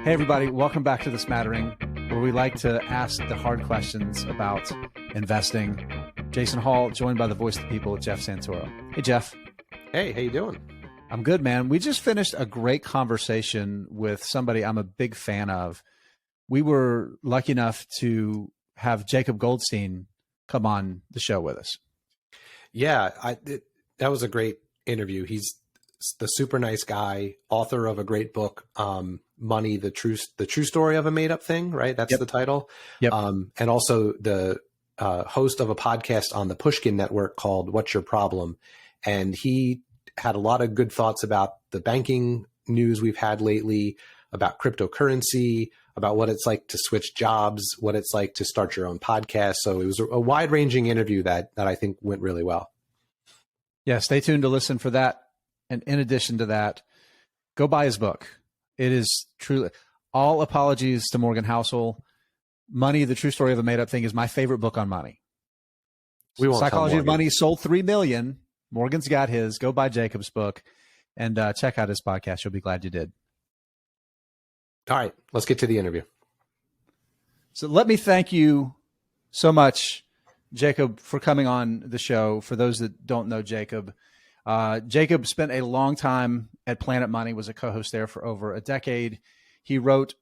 Hey, everybody. Welcome back to The Smattering, where we like to ask the hard questions about investing. Jason Hall, joined by the voice of the people, Jeff Santoro. Hey, Jeff. Hey, how you doing? I'm good, man. We just finished a great conversation with somebody I'm a big fan of. We were lucky enough to have Jacob Goldstein come on the show with us. Yeah, that was a great interview. He's the super nice guy, author of a great book, Money, the true story of a made up thing, right? That's the title. Yep. And also the host of a podcast on the Pushkin Network called What's Your Problem? And he had a lot of good thoughts about the banking news we've had lately, about cryptocurrency, about what it's like to switch jobs, what it's like to start your own podcast. So it was a wide-ranging interview that I think went really well. Yeah, stay tuned to listen for that. And in addition to that, go buy his book. It is truly, all apologies to Morgan Housel. Money, the true story of a made up thing is my favorite book on money. We won't Psychology of Money sold 3 million. Morgan's got his. Go buy Jacob's book and check out his podcast. You'll be glad you did. All right, let's get to the interview. So let me thank you so much, Jacob, for coming on the show. For those that don't know Jacob, Jacob spent a long time at Planet Money, was a co-host there for over a decade. He wrote,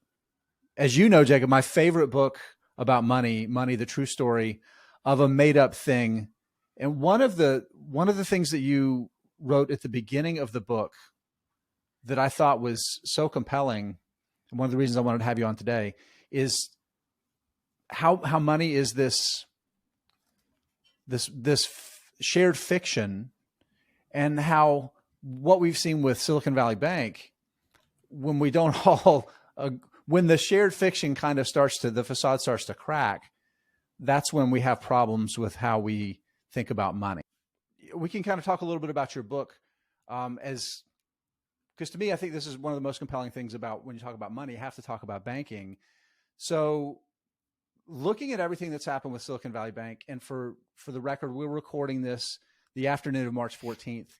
as you know, Jacob, my favorite book about money, the true story of a made up thing. And one of the things that you wrote at the beginning of the book that I thought was so compelling, and one of the reasons I wanted to have you on today, is how money is this shared fiction, and how what we've seen with Silicon Valley Bank, when we don't all, when the shared fiction kind of the facade starts to crack, that's when we have problems with how we think about money. We can kind of talk a little bit about your book, because to me, I think this is one of the most compelling things about when you talk about money, you have to talk about banking. So looking at everything that's happened with Silicon Valley Bank, and for the record, we're recording this the afternoon of March 14th.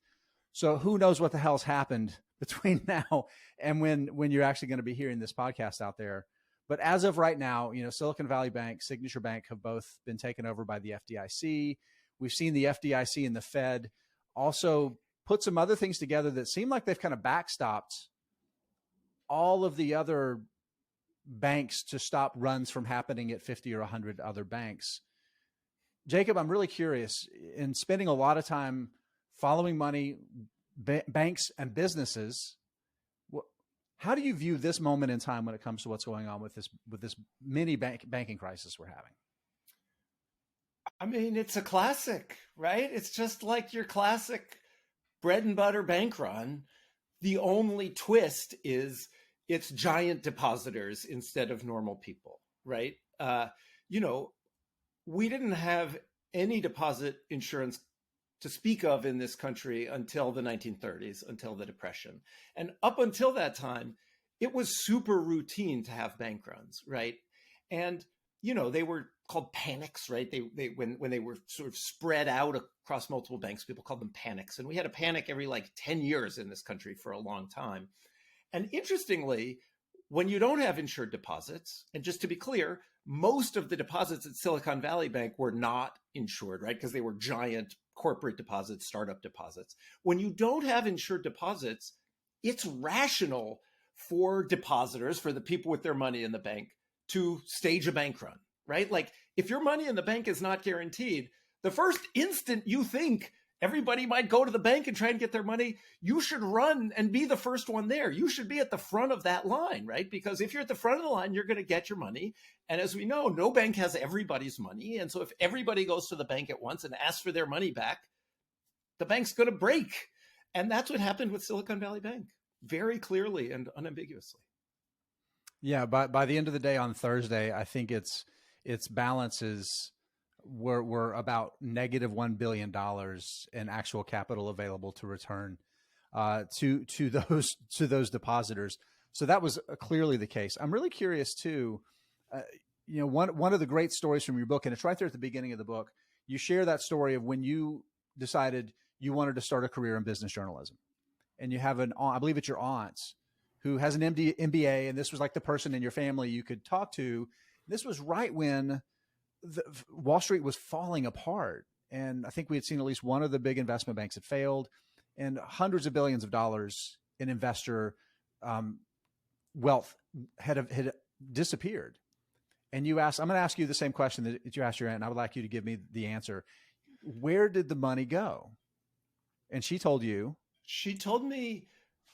So who knows what the hell's happened between now and when you're actually going to be hearing this podcast out there. But as of right now, Silicon Valley Bank, Signature Bank have both been taken over by the FDIC. We've seen the FDIC and the Fed also put some other things together that seem like they've kind of backstopped all of the other banks to stop runs from happening at 50 or 100 other banks. Jacob, I'm really curious, in spending a lot of time following money, banks and businesses, how do you view this moment in time when it comes to what's going on with this mini banking crisis we're having? I mean, it's a classic, right? It's just like your classic bread and butter bank run. The only twist is it's giant depositors instead of normal people, right? We didn't have any deposit insurance to speak of in this country until the 1930s, until the Depression. And up until that time, it was super routine to have bank runs, right? And, they were called panics, right? When they were sort of spread out across multiple banks, people called them panics. And we had a panic every 10 years in this country for a long time. And interestingly, when you don't have insured deposits, and just to be clear, most of the deposits at Silicon Valley Bank were not insured, right? Because they were giant corporate deposits, startup deposits. When you don't have insured deposits, it's rational for depositors, for the people with their money in the bank, to stage a bank run, right? Like if your money in the bank is not guaranteed, the first instant you think everybody might go to the bank and try and get their money, you should run and be the first one there. You should be at the front of that line, right? Because if you're at the front of the line, you're going to get your money. And as we know, no bank has everybody's money. And so if everybody goes to the bank at once and asks for their money back, the bank's going to break. And that's what happened with Silicon Valley Bank, very clearly and unambiguously. Yeah, by the end of the day on Thursday, I think its balances were about negative $1 billion in actual capital available to return to those depositors. So that was clearly the case. I'm really curious too. One of the great stories from your book, and it's right there at the beginning of the book. You share that story of when you decided you wanted to start a career in business journalism, and you have I believe it's your aunt who has an MBA, and this was like the person in your family you could talk to. This was right when Wall Street was falling apart. And I think we had seen at least one of the big investment banks had failed, and hundreds of billions of dollars in investor wealth had disappeared. And you asked, I'm going to ask you the same question that you asked your aunt, and I would like you to give me the answer. Where did the money go? And she told me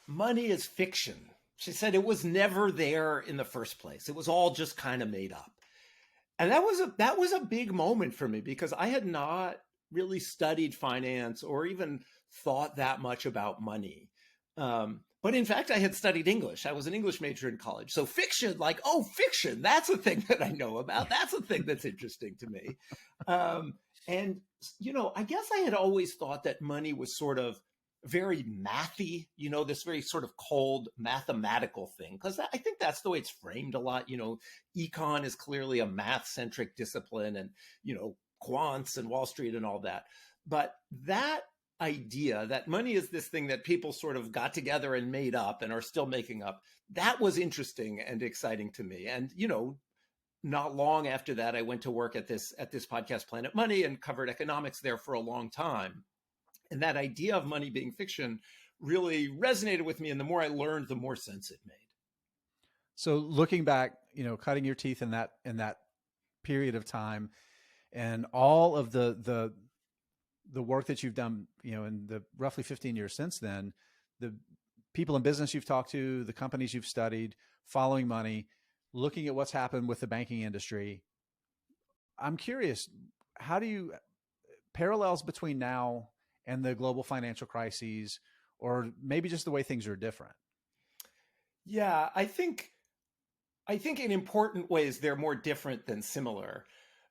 money is fiction. She said it was never there in the first place. It was all just kind of made up. And that was a big moment for me, because I had not really studied finance or even thought that much about money. But in fact, I had studied English. I was an English major in college. So fiction, like, oh, fiction, that's a thing that I know about. That's a thing that's interesting to me. And, I guess I had always thought that money was sort of very mathy, this very sort of cold mathematical thing, because I think that's the way it's framed a lot. Econ is clearly a math-centric discipline, and, quants and Wall Street and all that. But that idea that money is this thing that people sort of got together and made up and are still making up, that was interesting and exciting to me. And, not long after that, I went to work at this podcast, Planet Money, and covered economics there for a long time. And that idea of money being fiction really resonated with me. And the more I learned, the more sense it made. So looking back, cutting your teeth in that period of time, and all of the work that you've done, in the roughly 15 years since then, the people in business you've talked to, the companies you've studied, following money, looking at what's happened with the banking industry, I'm curious, how do you parallels between now and the global financial crises, or maybe just the way things are different? Yeah, I think in important ways they're more different than similar.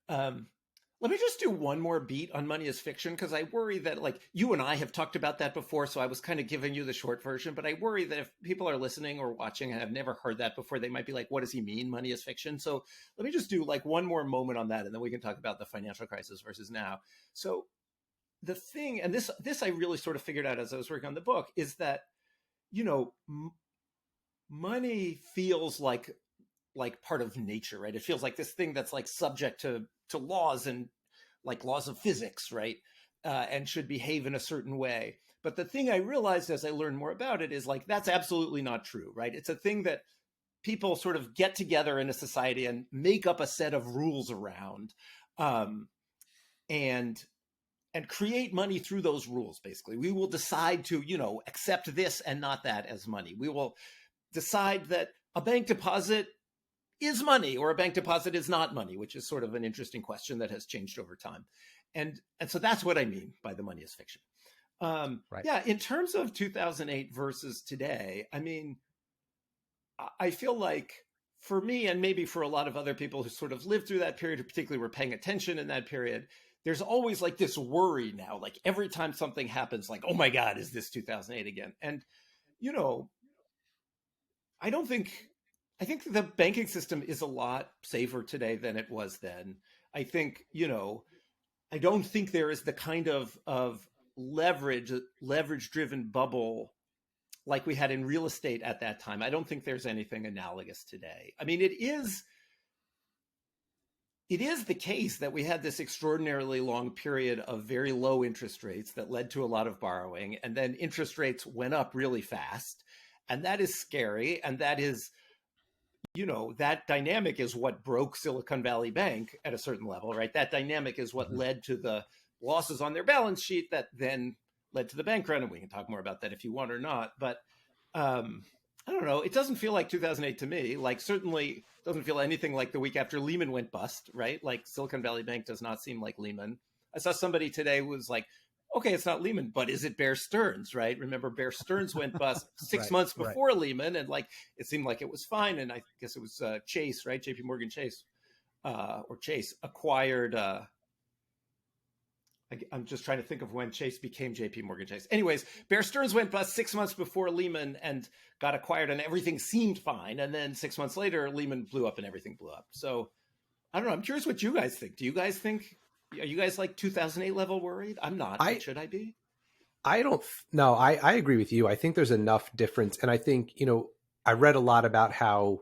Let me just do one more beat on money as fiction, because I worry that, like, you and I have talked about that before, so I was kind of giving you the short version, but I worry that if people are listening or watching and have never heard that before, they might be like, what does he mean, money is fiction? So let me just do like one more moment on that, and then we can talk about the financial crisis versus now. So the thing, and this I really sort of figured out as I was working on the book, is that, money feels like part of nature, right? It feels like this thing that's like subject to laws, and like laws of physics, right? And should behave in a certain way. But the thing I realized as I learned more about it is, like, that's absolutely not true, right? It's a thing that people sort of get together in a society and make up a set of rules around, and create money through those rules. Basically, we will decide to, accept this and not that as money. We will decide that a bank deposit is money, or a bank deposit is not money, which is sort of an interesting question that has changed over time. And so that's what I mean by the money is fiction. Right. Yeah, in terms of 2008 versus today, I mean, I feel like for me, and maybe for a lot of other people who sort of lived through that period, who particularly were paying attention in that period, there's always like this worry now, like every time something happens, like, oh my God, is this 2008 again? And, I think the banking system is a lot safer today than it was then. I think, I don't think there is the kind of leverage-driven bubble like we had in real estate at that time. I don't think there's anything analogous today. I mean, it is the case that we had this extraordinarily long period of very low interest rates that led to a lot of borrowing, and then interest rates went up really fast. And that is scary. And that is, that dynamic is what broke Silicon Valley Bank at a certain level, right? That dynamic is what led to the losses on their balance sheet that then led to the bank run. And we can talk more about that if you want or not. But I don't know. It doesn't feel like 2008 to me. Like, certainly doesn't feel anything like the week after Lehman went bust, right? Like, Silicon Valley Bank does not seem like Lehman. I saw somebody today who was like, okay, it's not Lehman, but is it Bear Stearns, right? Remember, Bear Stearns went bust 6 months before Lehman, and like it seemed like it was fine. And I guess it was Chase, right? JP Morgan Chase, or Chase acquired. I'm just trying to think of when Chase became JP Morgan Chase. Anyways, Bear Stearns went bust 6 months before Lehman and got acquired, and everything seemed fine. And then 6 months later, Lehman blew up and everything blew up. So I don't know. I'm curious what you guys think. Do you guys think? Are you guys like 2008 level worried? I'm not. Should I be? I don't. No, I agree with you. I think there's enough difference. And I think, I read a lot about how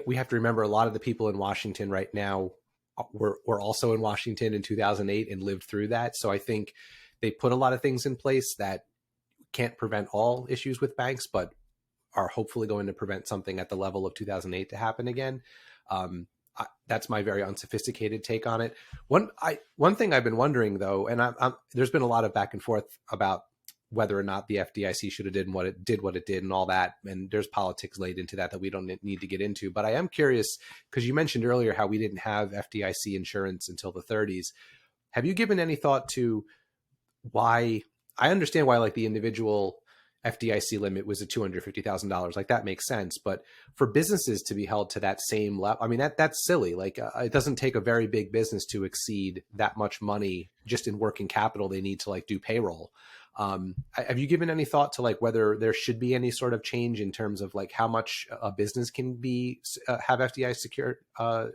we have to remember a lot of the people in Washington right now were also in Washington in 2008 and lived through that. So I think they put a lot of things in place that can't prevent all issues with banks, but are hopefully going to prevent something at the level of 2008 to happen again. That's my very unsophisticated take on it. One thing I've been wondering though, and there's been a lot of back and forth about whether or not the FDIC should have did what it did and all that. And there's politics laid into that we don't need to get into. But I am curious, because you mentioned earlier how we didn't have FDIC insurance until the 30s. Have you given any thought to why? I understand why like the individual FDIC limit was at $250,000. Like that makes sense. But for businesses to be held to that same level, I mean, that's silly. Like it doesn't take a very big business to exceed that much money just in working capital they need to like do payroll. Have you given any thought to like whether there should be any sort of change in terms of like how much a business can be have FDIC secured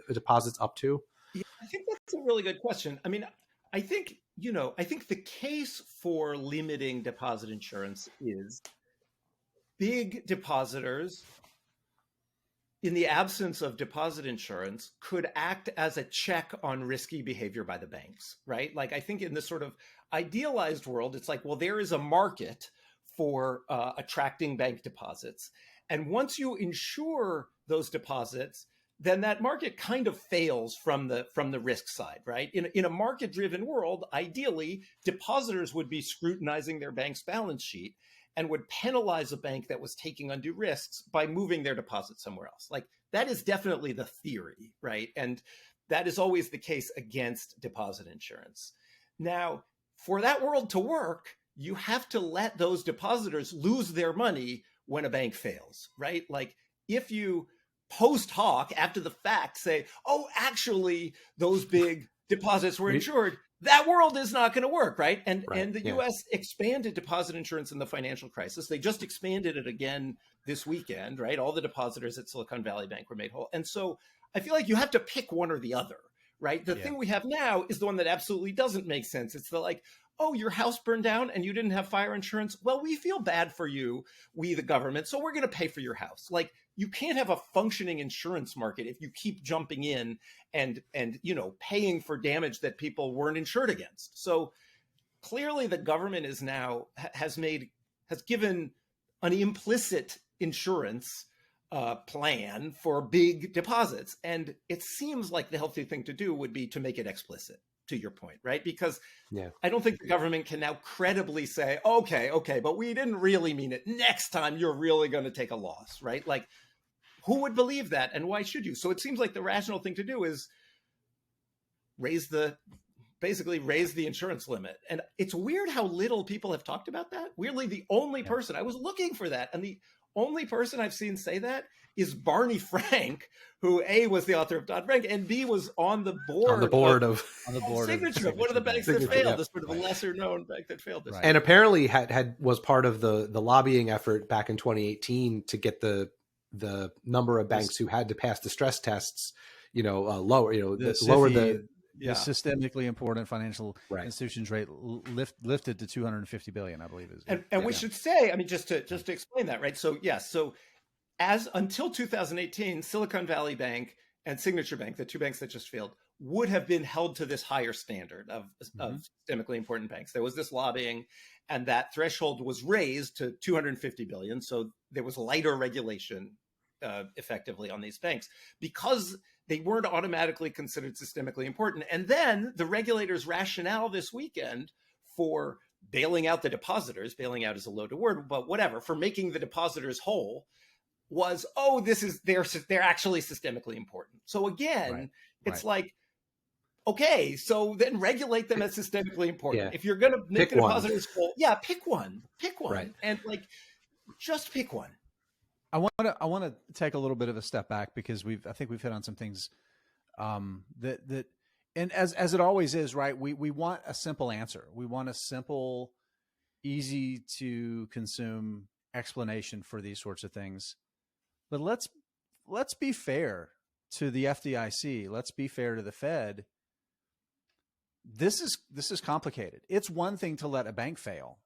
deposits up to? Yeah, I think that's a really good question. I mean, I think the case for limiting deposit insurance is big depositors, in the absence of deposit insurance, could act as a check on risky behavior by the banks, right? Like I think in this sort of idealized world, it's like, well, there is a market for attracting bank deposits. And once you insure those deposits, then that market kind of fails from the risk side, right? In a market-driven world, ideally, depositors would be scrutinizing their bank's balance sheet and would penalize a bank that was taking undue risks by moving their deposit somewhere else. Like that is definitely the theory, right? And that is always the case against deposit insurance. Now, for that world to work, you have to let those depositors lose their money when a bank fails, right? Like if you post hoc after the fact say, oh, actually, those big deposits were insured, that world is not going to work, right? And the US expanded deposit insurance in the financial crisis. They just expanded it again this weekend, right? All the depositors at Silicon Valley Bank were made whole. And so I feel like you have to pick one or the other, right? The thing we have now is the one that absolutely doesn't make sense. It's the like, oh, your house burned down and you didn't have fire insurance. Well, we feel bad for you, we the government, so we're going to pay for your house. Like you can't have a functioning insurance market if you keep jumping in and paying for damage that people weren't insured against. So clearly the government is now has given an implicit insurance plan for big deposits. And it seems like the healthy thing to do would be to make it explicit, to your point, right? Because I don't think the government can now credibly say, okay, but we didn't really mean it. Next time you're really going to take a loss, right? Like who would believe that and why should you? So it seems like the rational thing to do is raise the insurance limit. And it's weird how little people have talked about that. Weirdly, the only person, I was looking for that, and the only person I've seen say that is Barney Frank, who A, was the author of Dodd-Frank, and B, was on the board of Signature, one of the banks that failed, the sort of a lesser known bank that failed this. And apparently was part of the lobbying effort back in 2018 to get the number of banks who had to pass the stress tests, lower, lower the systemically important financial institutions rate lifted to 250 billion, I believe is. And we should say, I mean, just to explain that, right? So so as until 2018, Silicon Valley Bank and Signature Bank, the two banks that just failed, would have been held to this higher standard of systemically important banks. There was this lobbying, and that threshold was raised to 250 billion. So there was lighter regulation effectively on these banks because they weren't automatically considered systemically important. And then the regulators' rationale this weekend for bailing out the depositors, bailing out is a loaded word, but whatever, for making the depositors whole was, they're actually systemically important. So again, it's like, okay, so then regulate them as systemically important. If you're going to make the depositors whole, pick one, and like just pick one. I want to take a little bit of a step back because I think we've hit on some things that and as it always is, right? We want a simple answer. We want a simple, easy to consume explanation for these sorts of things. But let's be fair to the FDIC. Let's be fair to the Fed. This is complicated. It's one thing to let a bank fail.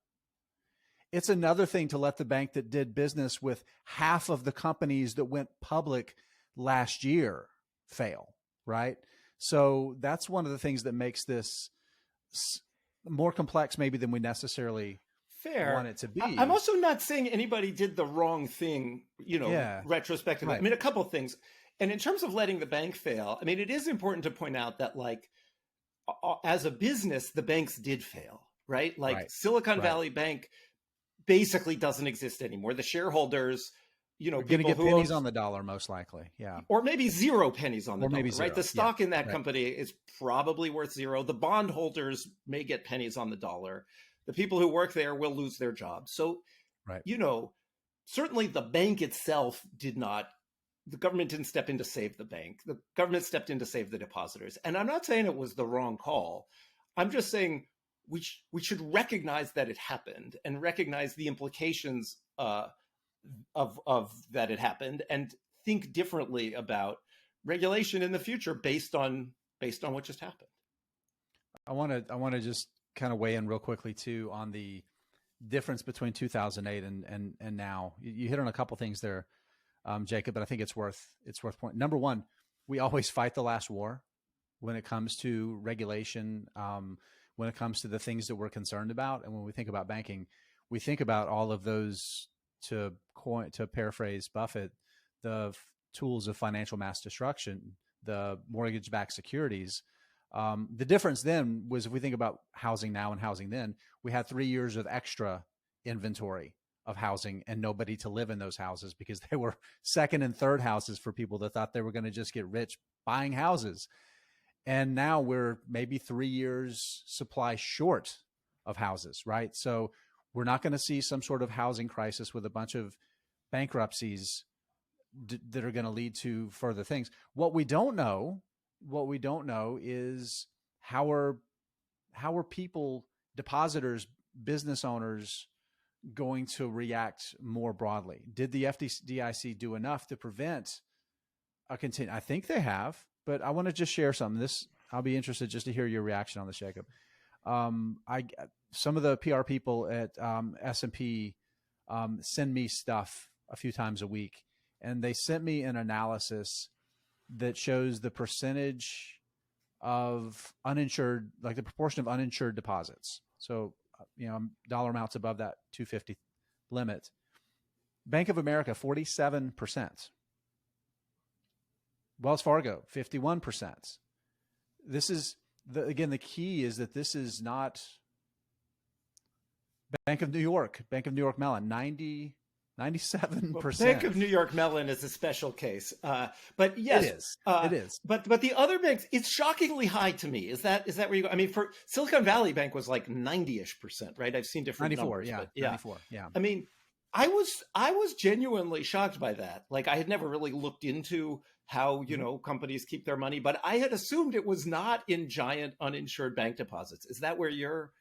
It's another thing to let the bank that did business with half of the companies that went public last year fail, right? So that's one of the things that makes this more complex maybe than we necessarily want Fair. it to be. I'm also not saying anybody did the wrong thing, Yeah, retrospectively. right. I mean, a couple of things. And in terms of letting the bank fail, I mean, it is important to point out that, like, as a business, the banks did fail, right? Like Right. Silicon Right. Valley Bank basically doesn't exist anymore. The shareholders, You're going to people get who pennies own, on the dollar, most likely. Yeah. or maybe 0 pennies on the Or maybe dollar, right? zero. The Yeah. stock in that Right. company is probably worth 0. The bondholders may get pennies on the dollar. The people who work there will lose their jobs. So, Right. certainly the bank itself the government didn't step in to save the bank. The government stepped in to save the depositors. And I'm not saying it was the wrong call. I'm just saying we should recognize that it happened and recognize the implications of that it happened, and think differently about regulation in the future based on what just happened. I want to just kind of weigh in real quickly too on the difference between 2008 and now. You hit on a couple things there, Jacob, but I think it's worth pointing. Number one, we always fight the last war when it comes to regulation, when it comes to the things that we're concerned about. And when we think about banking, we think about all of those, to paraphrase Buffett, the tools of financial mass destruction, the mortgage-backed securities. The difference then was, if we think about housing now and housing then, we had 3 years of extra inventory of housing and nobody to live in those houses because they were second and third houses for people that thought they were going to just get rich buying houses. And now we're maybe 3 years supply short of houses, right? So we're not going to see some sort of housing crisis with a bunch of bankruptcies that are going to lead to further things. What we don't know is how are people, depositors, business owners going to react more broadly? Did the FDIC do enough to prevent a continue? I think they have, but I want to just share something. I'll be interested just to hear your reaction on this, Jacob. Some of the PR people at S&P send me stuff a few times a week, and they sent me an analysis that shows the percentage of uninsured, like the proportion of uninsured deposits. So, dollar amounts above that 250 limit. Bank of America, 47%. Wells Fargo, 51%. This is the key is that this is not Bank of New York Mellon, 97%. Well, Bank of New York Mellon is a special case, but yes, it is. But the other banks, it's shockingly high to me. Is that where you go? I mean, for Silicon Valley Bank was like 90-ish%, right? I've seen different 94, numbers, yeah, but yeah, 94, yeah. I mean, I was genuinely shocked by that. Like, I had never really looked into how companies keep their money, but I had assumed it was not in giant uninsured bank deposits. Is that where you're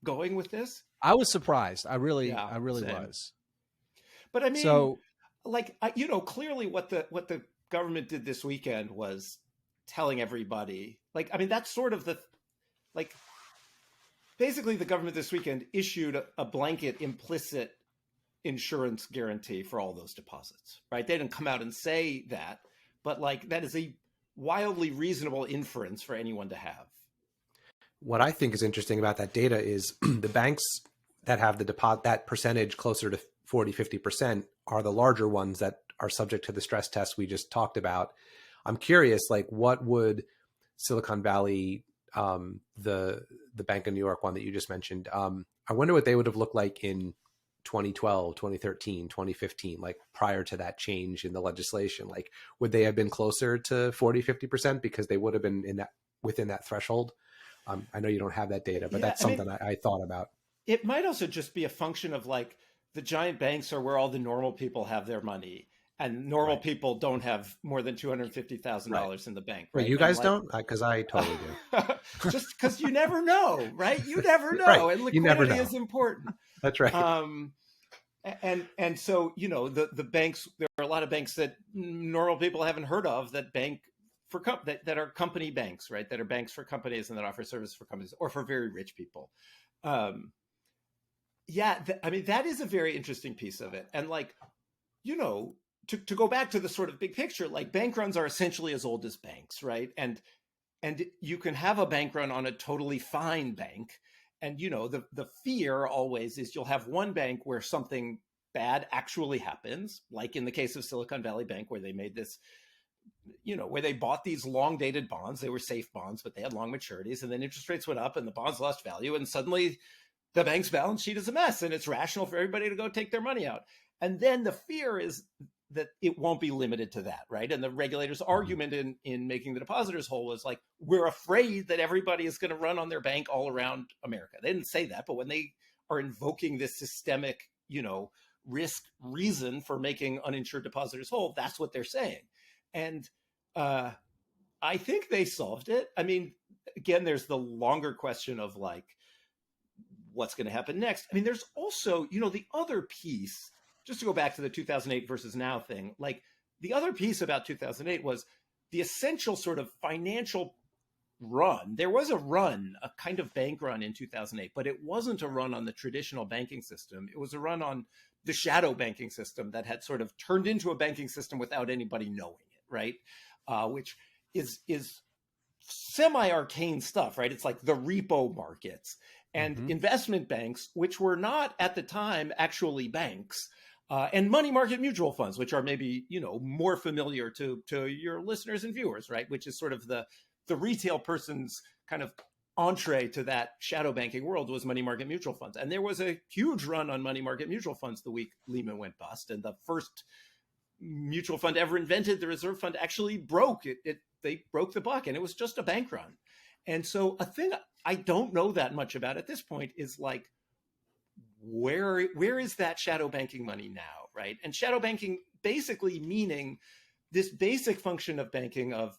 going with this? I was surprised. I really was. But I mean, so, clearly what the government did this weekend was telling everybody, like, I mean, that's sort of basically the government this weekend issued a blanket implicit insurance guarantee for all those deposits, right? They didn't come out and say that, but like, that is a wildly reasonable inference for anyone to have. What I think is interesting about that data is the banks that have that percentage closer to 40, 50% are the larger ones that are subject to the stress test we just talked about. I'm curious, like, what would Silicon Valley, the Bank of New York one that you just mentioned, I wonder what they would have looked like in 2012, 2013, 2015, like prior to that change in the legislation. Like, would they have been closer to 40, 50% because they would have been within that threshold? I know you don't have that data, but that's something I thought about. It might also just be a function of, like, the giant banks are where all the normal people have their money, and normal people don't have more than $250,000 in the bank. Right? Well, you guys don't? Because I totally do. Just because you never know, right? You never know. Right. And liquidity is important. That's right. And so, the banks, there are a lot of banks that normal people haven't heard of that that are company banks, right? That are banks for companies and that offer service for companies or for very rich people. Yeah, I mean, that is a very interesting piece of it. And like, to go back to the sort of big picture, like bank runs are essentially as old as banks, right? And you can have a bank run on a totally fine bank. And the fear always is you'll have one bank where something bad actually happens, like in the case of Silicon Valley Bank, where they made this, where they bought these long dated bonds. They were safe bonds, but they had long maturities, and then interest rates went up and the bonds lost value. And suddenly the bank's balance sheet is a mess, and it's rational for everybody to go take their money out. And then the fear is that it won't be limited to that, right? And the regulator's argument in making the depositors whole was like, we're afraid that everybody is going to run on their bank all around America. They didn't say that, but when they are invoking this systemic, risk reason for making uninsured depositors whole, that's what they're saying. And I think they solved it. I mean, again, there's the longer question of like, what's going to happen next? I mean, there's also, the other piece, just to go back to the 2008 versus now thing, like the other piece about 2008 was the essential sort of financial run. There was a run, a kind of bank run in 2008, but it wasn't a run on the traditional banking system. It was a run on the shadow banking system that had sort of turned into a banking system without anybody knowing it, right? Which is semi-arcane stuff, right? It's like the repo markets and investment banks, which were not at the time actually banks, and money market mutual funds, which are maybe, more familiar to your listeners and viewers, right? Which is sort of the retail person's kind of entree to that shadow banking world was money market mutual funds. And there was a huge run on money market mutual funds the week Lehman went bust. And the first mutual fund ever invented, the reserve fund, actually broke. They broke the buck, and it was just a bank run. And so a thing I don't know that much about at this point is like, where is that shadow banking money now, right? And shadow banking basically meaning this basic function of banking of,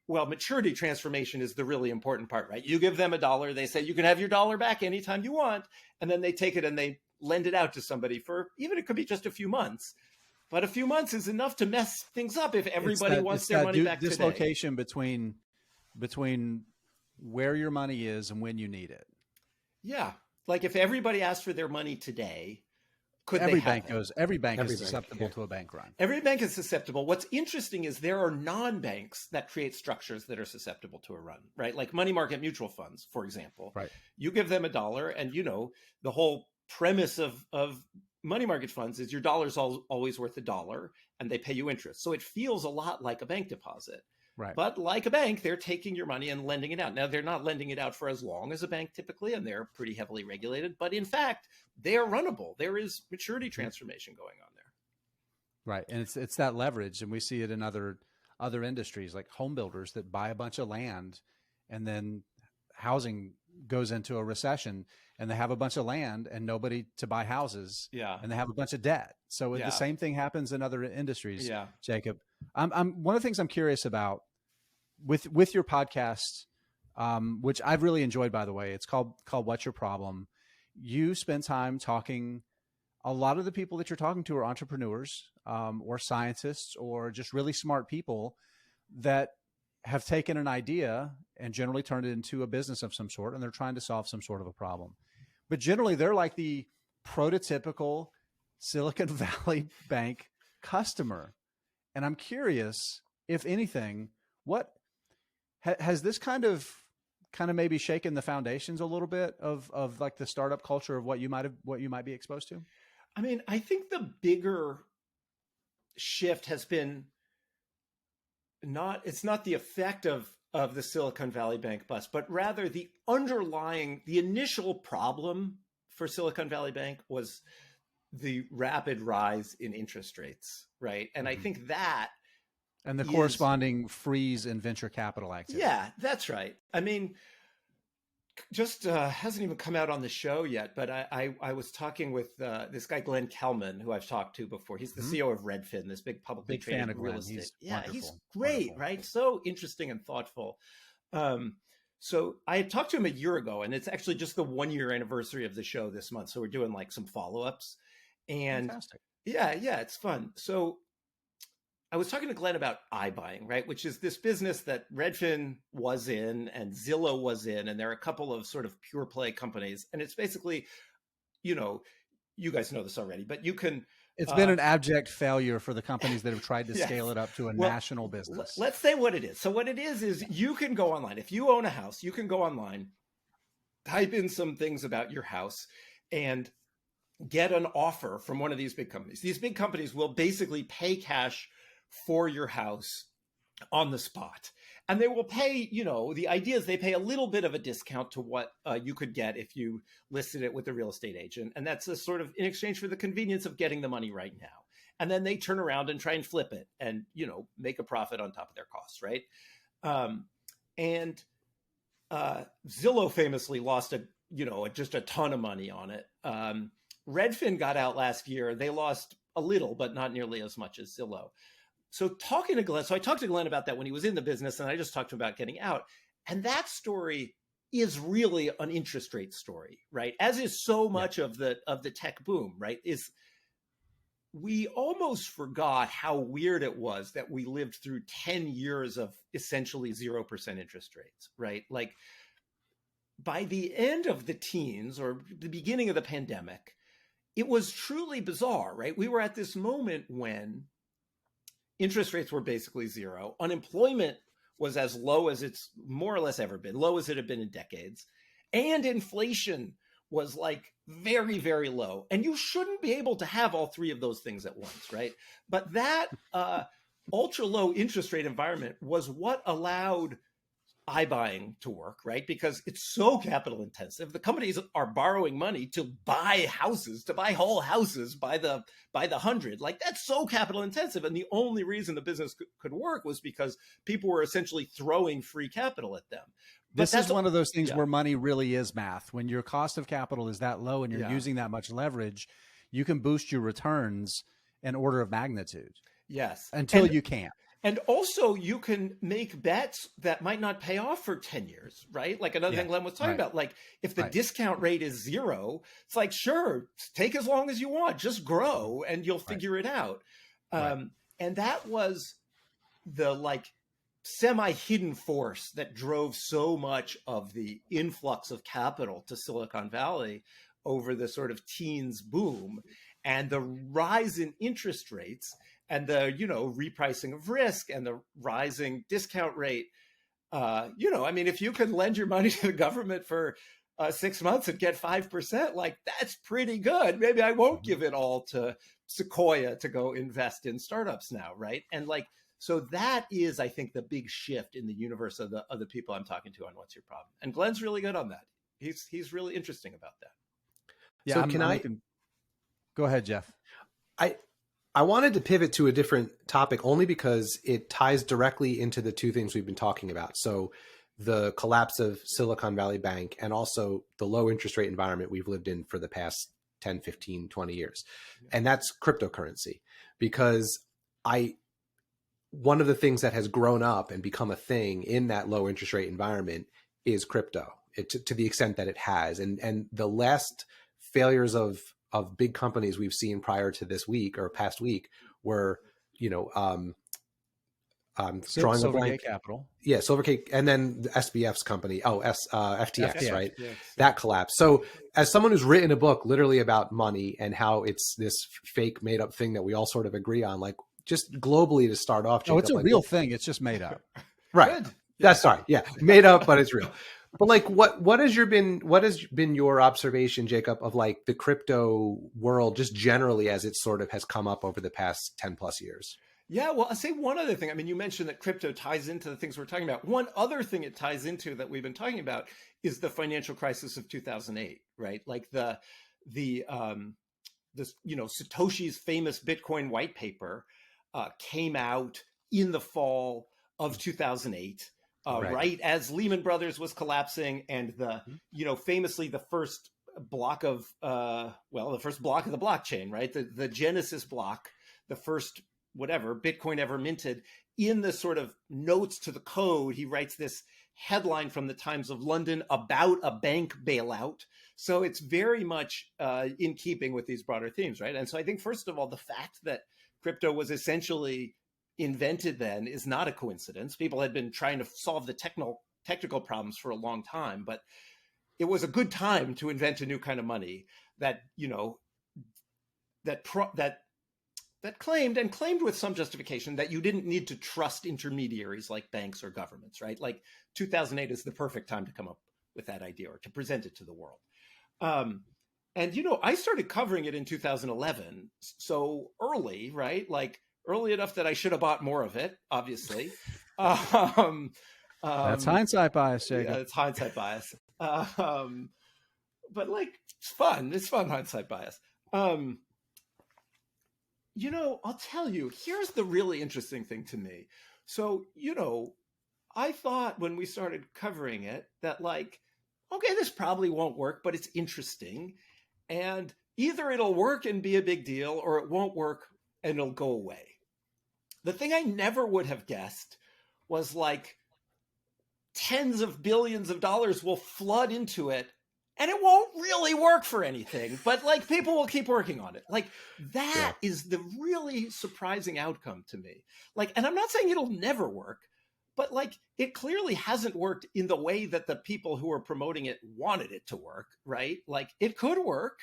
well, maturity transformation is the really important part, right? You give them $1, they say you can have your dollar back anytime you want, and then they take it and they lend it out to somebody for, even it could be just a few months, but a few months is enough to mess things up if everybody wants their money back today. Dislocation between where your money is and when you need it. Yeah, like if everybody asked for their money today, every bank is susceptible to a bank run. Every bank is susceptible. What's interesting is there are non-banks that create structures that are susceptible to a run, right? Like money market mutual funds, for example. Right. You give them $1, and the whole premise of money market funds is your dollar's always worth $1, and they pay you interest. So it feels a lot like a bank deposit. Right. But like a bank, they're taking your money and lending it out. Now, they're not lending it out for as long as a bank typically, and they're pretty heavily regulated. But in fact, they are runnable. There is maturity transformation going on there. Right. And it's that leverage. And we see it in other industries like home builders that buy a bunch of land, and then housing goes into a recession and they have a bunch of land and nobody to buy houses. Yeah. And they have a bunch of debt. So the same thing happens in other industries. Yeah. Jacob, I'm one of the things I'm curious about with your podcast, which I've really enjoyed, by the way. It's called What's Your Problem? You spend time talking. A lot of the people that you're talking to are entrepreneurs, or scientists, or just really smart people that have taken an idea and generally turned it into a business of some sort, and they're trying to solve some sort of a problem. But generally, they're like the prototypical Silicon Valley Bank customer. And I'm curious, if anything, what has this kind of maybe shaken the foundations a little bit of like the startup culture of what you might be exposed to? I mean, I think the bigger shift has been it's not the effect of the Silicon Valley Bank bust, but rather the initial problem for Silicon Valley Bank was the rapid rise in interest rates, right? And I think that and the corresponding freeze in venture capital activity. Yeah, that's right. I mean, just hasn't even come out on the show yet, but I was talking with this guy, Glenn Kelman, who I've talked to before. He's the CEO of Redfin, this big publicly traded real estate. He's great, right? So interesting and thoughtful. So I had talked to him a year ago, and it's actually just the 1-year anniversary of the show this month. So we're doing like some follow-ups. And fantastic. Yeah, it's fun. So I was talking to Glenn about iBuying, right? Which is this business that Redfin was in and Zillow was in. And there are a couple of sort of pure play companies. And it's basically you guys know this already, but you can. It's been an abject failure for the companies that have tried to Yes. scale it up to a national business. Let's say what it is. So what it is you can go online. If you own a house, you can go online, type in some things about your house, and get an offer from one of these big companies. These big companies will basically pay cash for your house on the spot. And they will pay, the idea is they pay a little bit of a discount to what you could get if you listed it with a real estate agent. And that's a sort of in exchange for the convenience of getting the money right now. And then they turn around and try and flip it and, make a profit on top of their costs, right? And Zillow famously lost just a ton of money on it. Redfin got out last year. They lost a little, but not nearly as much as Zillow. So talking to Glenn, I talked to Glenn about that when he was in the business, and I just talked to him about getting out. And that story is really an interest rate story, right? As is so much of the tech boom, right? We almost forgot how weird it was that we lived through 10 years of essentially 0% interest rates, right? Like by the end of the teens or the beginning of the pandemic, it was truly bizarre, right? We were at this moment when interest rates were basically zero. Unemployment was as low as it's more or less ever been, low as it had been in decades. And inflation was like very, very low. And you shouldn't be able to have all three of those things at once, right? But that ultra low interest rate environment was what allowed iBuying to work, right? Because it's so capital intensive. The companies are borrowing money to buy houses, to buy whole houses by the hundred. Like that's so capital intensive. And the only reason the business could work was because people were essentially throwing free capital at them. This is one of those things where money really is math. When your cost of capital is that low and you're using that much leverage, you can boost your returns an order of magnitude. Yes. Until you can't. And also you can make bets that might not pay off for 10 years, right? Like another thing Glenn was talking about, like if the discount rate is zero, it's like, sure, take as long as you want, just grow and you'll figure it out. And that was the like semi-hidden force that drove so much of the influx of capital to Silicon Valley over the sort of teens boom and the rise in interest rates and the, repricing of risk and the rising discount rate. I mean, if you can lend your money to the government for 6 months and get 5%, like that's pretty good. Maybe I won't give it all to Sequoia to go invest in startups now, right? And like, so that is, I think, the big shift in the universe of the people I'm talking to on What's Your Problem. And Glenn's really good on that. He's really interesting about that. Yeah. So go ahead, Jeff. I wanted to pivot to a different topic only because it ties directly into the two things we've been talking about. So the collapse of Silicon Valley Bank and also the low interest rate environment we've lived in for the past 10, 15, 20 years. And that's cryptocurrency, because one of the things that has grown up and become a thing in that low interest rate environment is crypto, to the extent that it has. And the last failures of big companies we've seen prior to this week or past week were, drawing a blank. Capital. Yeah, Silvergate, and then the SBF's company. FTX, right? Yes. That collapsed. So as someone who's written a book literally about money and how it's this fake made up thing that we all sort of agree on, like just globally to start off. Jacob, it's a real thing. It's just made up. Right. Good. That's sorry. Yeah. Made up, but it's real. But like, what has been your observation, Jacob, of like the crypto world just generally as it sort of has come up over the past 10 plus years? Yeah, well, I'll say one other thing. I mean, you mentioned that crypto ties into the things we're talking about. One other thing it ties into that we've been talking about is the financial crisis of 2008, right? Like Satoshi's famous Bitcoin white paper came out in the fall of 2008. Right as Lehman Brothers was collapsing, and famously the first block of the blockchain, right? The Genesis block, the first Bitcoin ever minted. In the sort of notes to the code, he writes this headline from the Times of London about a bank bailout. So it's very much in keeping with these broader themes, right? And so I think, first of all, the fact that crypto was essentially invented then is not a coincidence. People had been trying to solve the technical problems for a long time, but it was a good time to invent a new kind of money. that claimed with some justification that you didn't need to trust intermediaries like banks or governments, right? Like 2008 is the perfect time to come up with that idea or to present it to the world. And I started covering it in 2011, so early, right? Like early enough that I should have bought more of it, obviously. That's hindsight bias, Jacob. Yeah, it's hindsight bias. But like, it's fun. It's fun, hindsight bias. I'll tell you, here's the really interesting thing to me. So, I thought when we started covering it that like, okay, this probably won't work, but it's interesting. And either it'll work and be a big deal, or it won't work and it'll go away. The thing I never would have guessed was like tens of billions of dollars will flood into it and it won't really work for anything, but like people will keep working on it. Like that is the really surprising outcome to me. Like, and I'm not saying it'll never work, but like it clearly hasn't worked in the way that the people who are promoting it wanted it to work, right? Like it could work.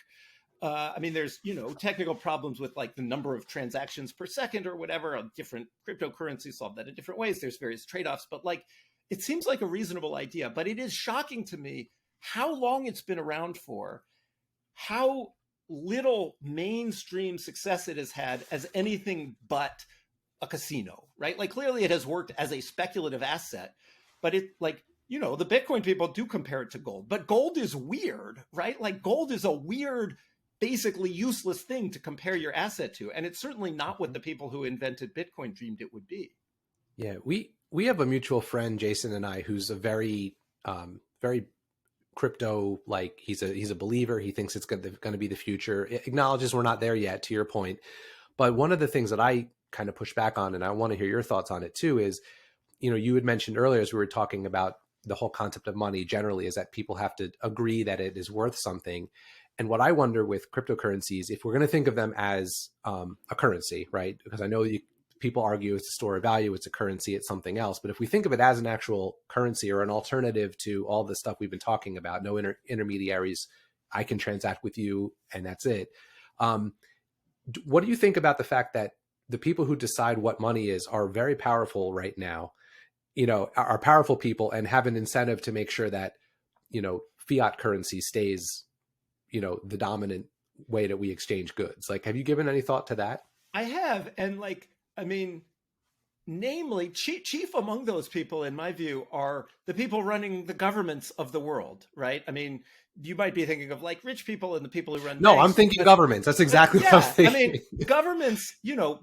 I mean, there's, technical problems with like the number of transactions per second or whatever. Different cryptocurrencies solve that in different ways. There's various trade-offs, but like it seems like a reasonable idea. But it is shocking to me how long it's been around for, how little mainstream success it has had as anything but a casino, right? Like clearly it has worked as a speculative asset, but it like, the Bitcoin people do compare it to gold, but gold is weird, right? Like gold is a weird, basically useless thing to compare your asset to. And it's certainly not what the people who invented Bitcoin dreamed it would be. Yeah, we have a mutual friend, Jason and I, who's a very, very crypto, like he's a believer. He thinks it's going to be the future. It acknowledges we're not there yet, to your point. But one of the things that I kind of push back on, and I want to hear your thoughts on it too, is, you had mentioned earlier as we were talking about the whole concept of money generally is that people have to agree that it is worth something. And what I wonder with cryptocurrencies, if we're going to think of them as a currency, right? Because I know people argue it's a store of value, it's a currency, it's something else. But if we think of it as an actual currency or an alternative to all the stuff we've been talking about, no intermediaries, I can transact with you and that's it. What do you think about the fact that the people who decide what money is are very powerful right now, are powerful people and have an incentive to make sure that, fiat currency stays, the dominant way that we exchange goods? Like, have you given any thought to that? I have. And like, I mean, namely, chief among those people, in my view, are the people running the governments of the world, right? I mean, you might be thinking of like rich people and the people who run No, banks. I'm thinking governments. That's exactly what I'm thinking. I mean, governments,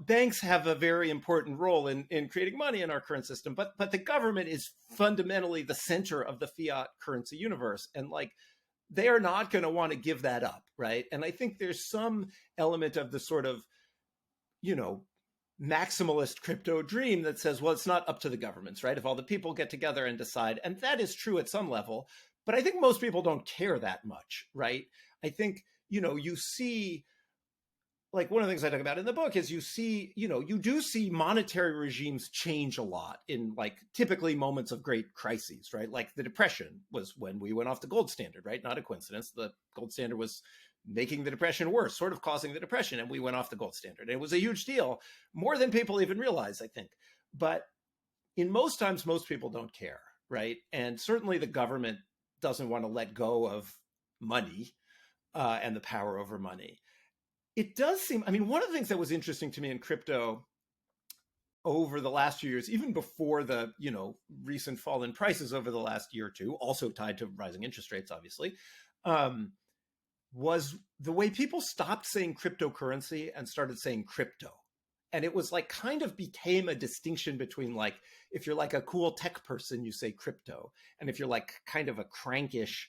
banks have a very important role in creating money in our current system, but the government is fundamentally the center of the fiat currency universe. And like, they are not going to want to give that up, right? And I think there's some element of the sort of, maximalist crypto dream that says, well, it's not up to the governments, right? If all the people get together and decide, and that is true at some level, but I think most people don't care that much, right? I think, you see, like one of the things I talk about in the book is you see, you do see monetary regimes change a lot in like typically moments of great crises, right? Like the Depression was when we went off the gold standard, right? Not a coincidence. The gold standard was making the Depression worse, sort of causing the Depression, and we went off the gold standard. And it was a huge deal, more than people even realize, I think. But in most times, most people don't care, right? And certainly the government doesn't want to let go of money and the power over money. It does seem, I mean, one of the things that was interesting to me in crypto over the last few years, even before the, recent fall in prices over the last year or two, also tied to rising interest rates, obviously, was the way people stopped saying cryptocurrency and started saying crypto. And it was like kind of became a distinction between like, if you're like a cool tech person, you say crypto. And if you're like kind of a crankish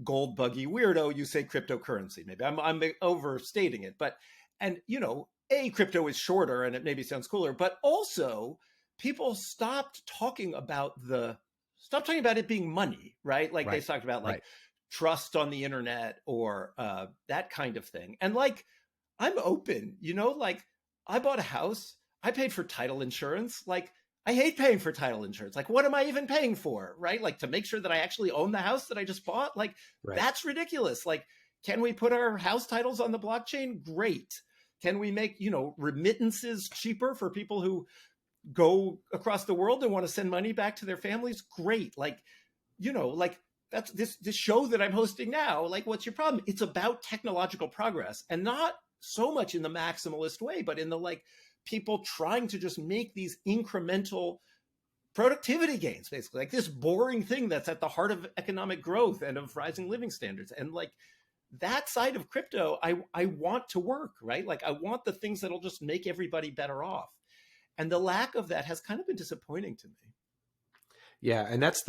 gold buggy weirdo, you say cryptocurrency. Maybe I'm overstating it, but, and crypto is shorter and it maybe sounds cooler, but also people stopped talking about it being money, right? Like they talked about like trust on the internet or that kind of thing. And like, I'm open, like I bought a house, I paid for title insurance. Like I hate paying for title insurance. Like, what am I even paying for? Right? Like to make sure that I actually own the house that I just bought. Like that's ridiculous. Like Can we put our house titles on the blockchain? Great. Can we make, remittances cheaper for people who go across the world and want to send money back to their families? Great. That's this show that I'm hosting now. Like, what's your problem? It's about technological progress, and not so much in the maximalist way, but in the people trying to just make these incremental productivity gains, basically, like this boring thing that's at the heart of economic growth and of rising living standards. And that side of crypto, I want to work, right? Like, I want the things that'll just make everybody better off. And the lack of that has kind of been disappointing to me. Yeah. And that's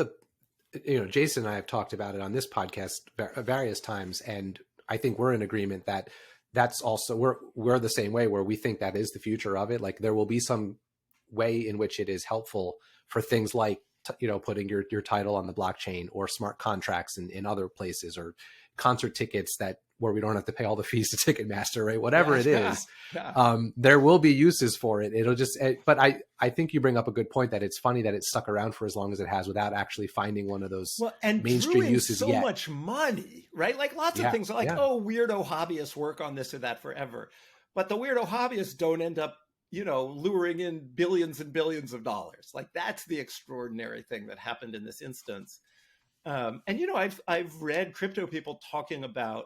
Jason and I have talked about it on this podcast various times. And I think we're in agreement that that's also, we're the same way, where we think that is the future of it. Like, there will be some way in which it is helpful for things like, putting your title on the blockchain, or smart contracts in other places, or concert tickets where we don't have to pay all the fees to Ticketmaster, right? Whatever it is, there will be uses for it. It'll just, but I think you bring up a good point, that it's funny that it's stuck around for as long as it has without actually finding one of those mainstream uses so much money, right? Like, lots of things are like, oh, weirdo hobbyists work on this or that forever. But the weirdo hobbyists don't end up, luring in billions and billions of dollars. Like, that's the extraordinary thing that happened in this instance. I've read crypto people talking about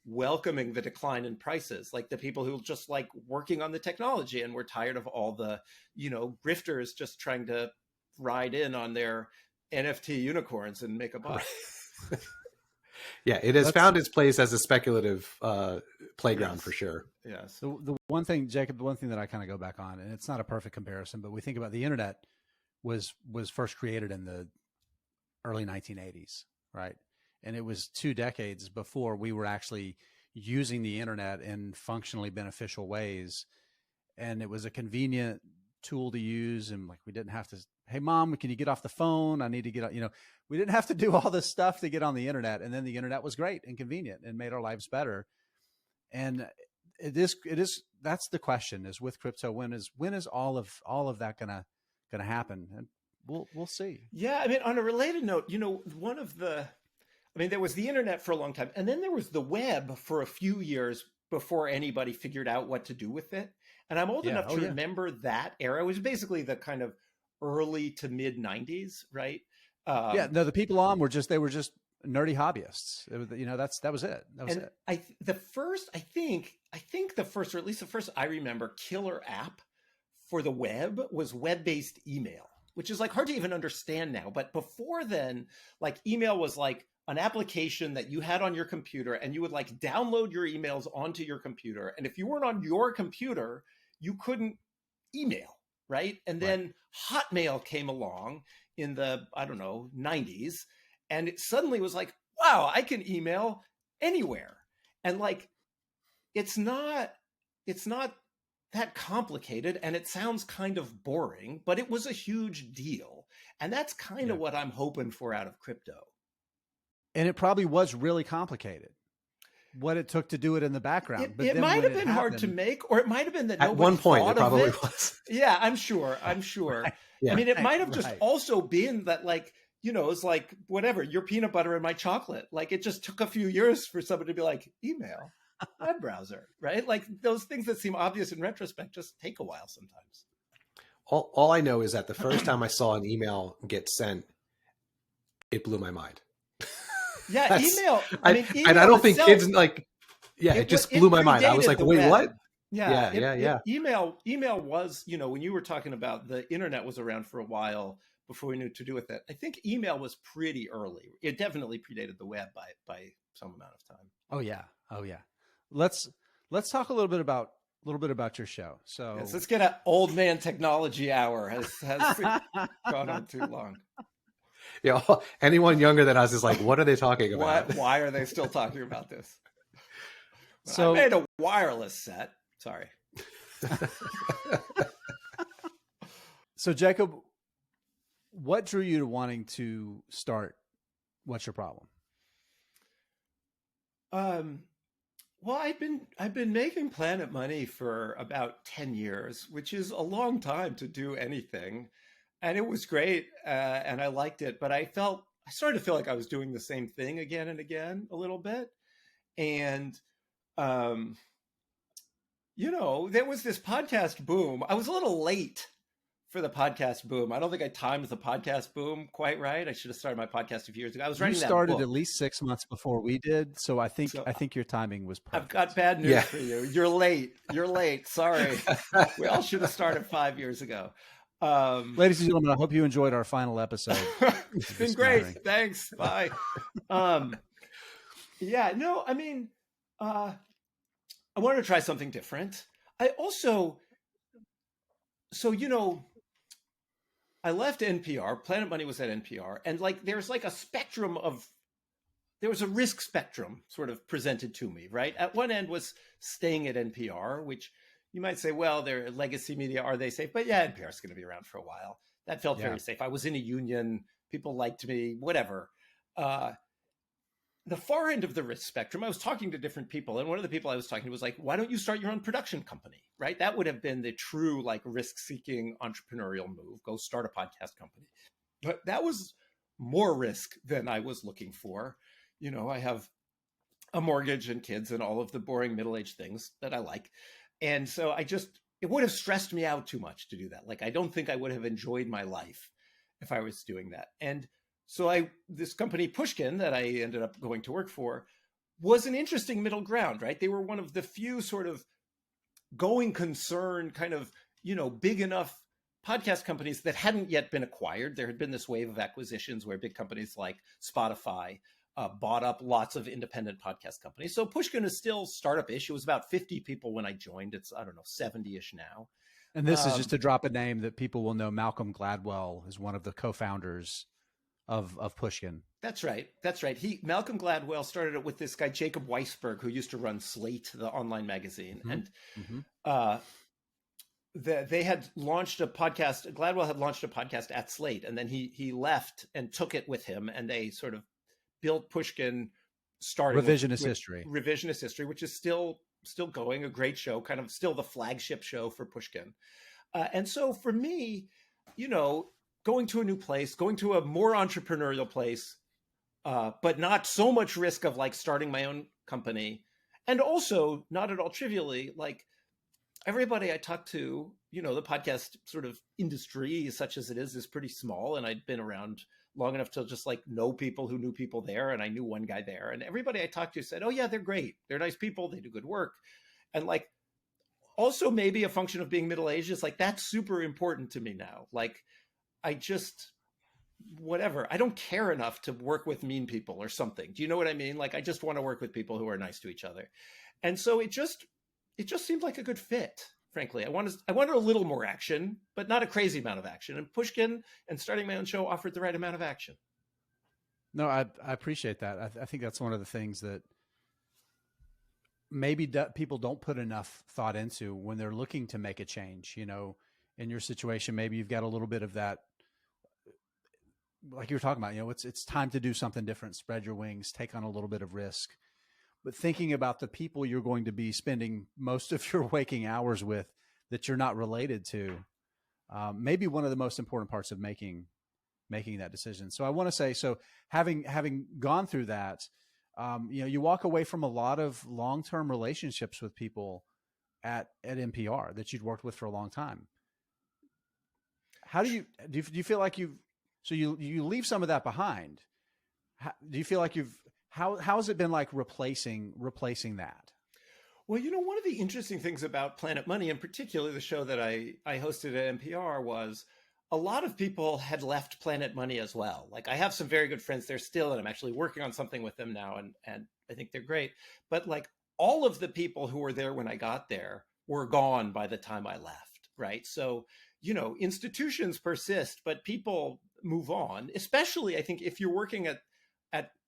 welcoming the decline in prices, like the people who just like working on the technology and were tired of all the, grifters just trying to ride in on their NFT unicorns and make a buck. Yeah, it has found its place as a speculative playground, for sure. Yes. The one thing, Jacob, the one thing that I kind of go back on, and it's not a perfect comparison, but we think about the internet was first created in the early 1980s, right? And it was 2 decades before we were actually using the internet in functionally beneficial ways. And it was a convenient tool to use. And we didn't have to, hey, Mom, can you get off the phone? I need to get, we didn't have to do all this stuff to get on the internet. And then the internet was great and convenient and made our lives better. And it is, that's the question, is with crypto, when is all of that gonna happen? And we'll see. Yeah. I mean, on a related note, there was the internet for a long time, and then there was the web for a few years before anybody figured out what to do with it. And I'm old enough to remember that era. It was basically the kind of early to mid 90s, right? The people on were just nerdy hobbyists. That was it. I think the first, or at least the first I remember, killer app for the web was web-based email, which is hard to even understand now. But before then, email was an application that you had on your computer, and you would download your emails onto your computer. And if you weren't on your computer, you couldn't email, right? And then Hotmail came along in the, 90s. And it suddenly was wow, I can email anywhere. And it's not that complicated, and it sounds kind of boring, but it was a huge deal. And that's kind of what I'm hoping for out of crypto. And it probably was really complicated, what it took to do it in the background. It might have been hard to make, or it might have been that at one point it probably was. Yeah, I'm sure. Yeah. I mean, it might have just also been that it's whatever, your peanut butter and my chocolate. It just took a few years for somebody to be email, web browser, right? Those things that seem obvious in retrospect just take a while sometimes. All I know is that the first time I saw an email get sent, it blew my mind. Yeah, email. Email and I don't think itself, kids it just blew my mind. I was like, wait, web. what? Yeah. Email was, when you were talking about the internet was around for a while before we knew what to do with it. I think email was pretty early. It definitely predated the web by some amount of time. Oh yeah. Let's talk a little bit about your show. So yes, let's get an old man technology hour. Has gone on too long. Yeah, anyone younger than us is what are they talking about? Why are they still talking about this? So I made a wireless set. Sorry. So Jacob, what drew you to wanting to start What's Your Problem? Well, I've been making Planet Money for about 10 years, which is a long time to do anything. And it was great, and I liked it, but I started to feel like I was doing the same thing again and again a little bit. And, there was this podcast boom. I was a little late for the podcast boom. I don't think I timed the podcast boom quite right. I should have started my podcast a few years ago. I was writing You that started book. at least 6 months before we did, so I think your timing was perfect. I've got bad news for you. You're late. You're late. Sorry. We all should have started 5 years ago. Ladies and gentlemen, I hope you enjoyed our final episode. It's been great. Thanks. Bye. Yeah, no, I mean, I wanted to try something different. I also, I left NPR. Planet Money was at NPR. And there's like a spectrum there was a risk spectrum sort of presented to me, right? At one end was staying at NPR, which you might say, well, they're legacy media. Are they safe? But yeah, NPR is going to be around for a while. That felt very safe. I was in a union. People liked me, whatever. The far end of the risk spectrum, I was talking to different people. And one of the people I was talking to was like, why don't you start your own production company, right? That would have been the true risk-seeking entrepreneurial move. Go start a podcast company. But that was more risk than I was looking for. I have a mortgage and kids and all of the boring middle-aged things that I like. And so it would have stressed me out too much to do that. I don't think I would have enjoyed my life if I was doing that. And so this company Pushkin that I ended up going to work for was an interesting middle ground, right? They were one of the few sort of going concern kind of, big enough podcast companies that hadn't yet been acquired. There had been this wave of acquisitions where big companies like Spotify bought up lots of independent podcast companies. So Pushkin is still startup-ish. It was about 50 people when I joined. It's, 70-ish now. And this is just to drop a name that people will know. Malcolm Gladwell is one of the co-founders of Pushkin. That's right. Malcolm Gladwell started it with this guy, Jacob Weisberg, who used to run Slate, the online magazine. Mm-hmm. And they had launched a podcast. Gladwell had launched a podcast at Slate, and then he left and took it with him, and they sort of built Pushkin, starting Revisionist History, which is still going, a great show, kind of still the flagship show for Pushkin. And so for me, going to a new place, going to a more entrepreneurial place, but not so much risk of starting my own company. And also not at all trivially, everybody I talked to, the podcast sort of industry, such as it is pretty small. And I'd been around long enough to just know people who knew people there. And I knew one guy there, and everybody I talked to said, oh yeah, they're great. They're nice people. They do good work. And also maybe a function of being middle-aged is that's super important to me now. I just, whatever, I don't care enough to work with mean people or something. Do you know what I mean? I just want to work with people who are nice to each other. And so it just seemed like a good fit, frankly. I wanted a little more action, but not a crazy amount of action. And Pushkin and starting my own show offered the right amount of action. No, I appreciate that. I think that's one of the things that maybe people don't put enough thought into when they're looking to make a change. In your situation, maybe you've got a little bit of that, like you were talking about, it's time to do something different, spread your wings, take on a little bit of risk. But thinking about the people you're going to be spending most of your waking hours with that you're not related to, maybe one of the most important parts of making that decision. So I want to say, having gone through that, you walk away from a lot of long-term relationships with people at NPR that you'd worked with for a long time. How do you feel like you leave some of that behind? Do you feel like how has it been replacing that? Well, one of the interesting things about Planet Money, and particularly the show that I hosted at NPR, was a lot of people had left Planet Money as well. I have some very good friends there still, and I'm actually working on something with them now, and I think they're great. But all of the people who were there when I got there were gone by the time I left, right? So, institutions persist, but people move on, especially I think if you're working at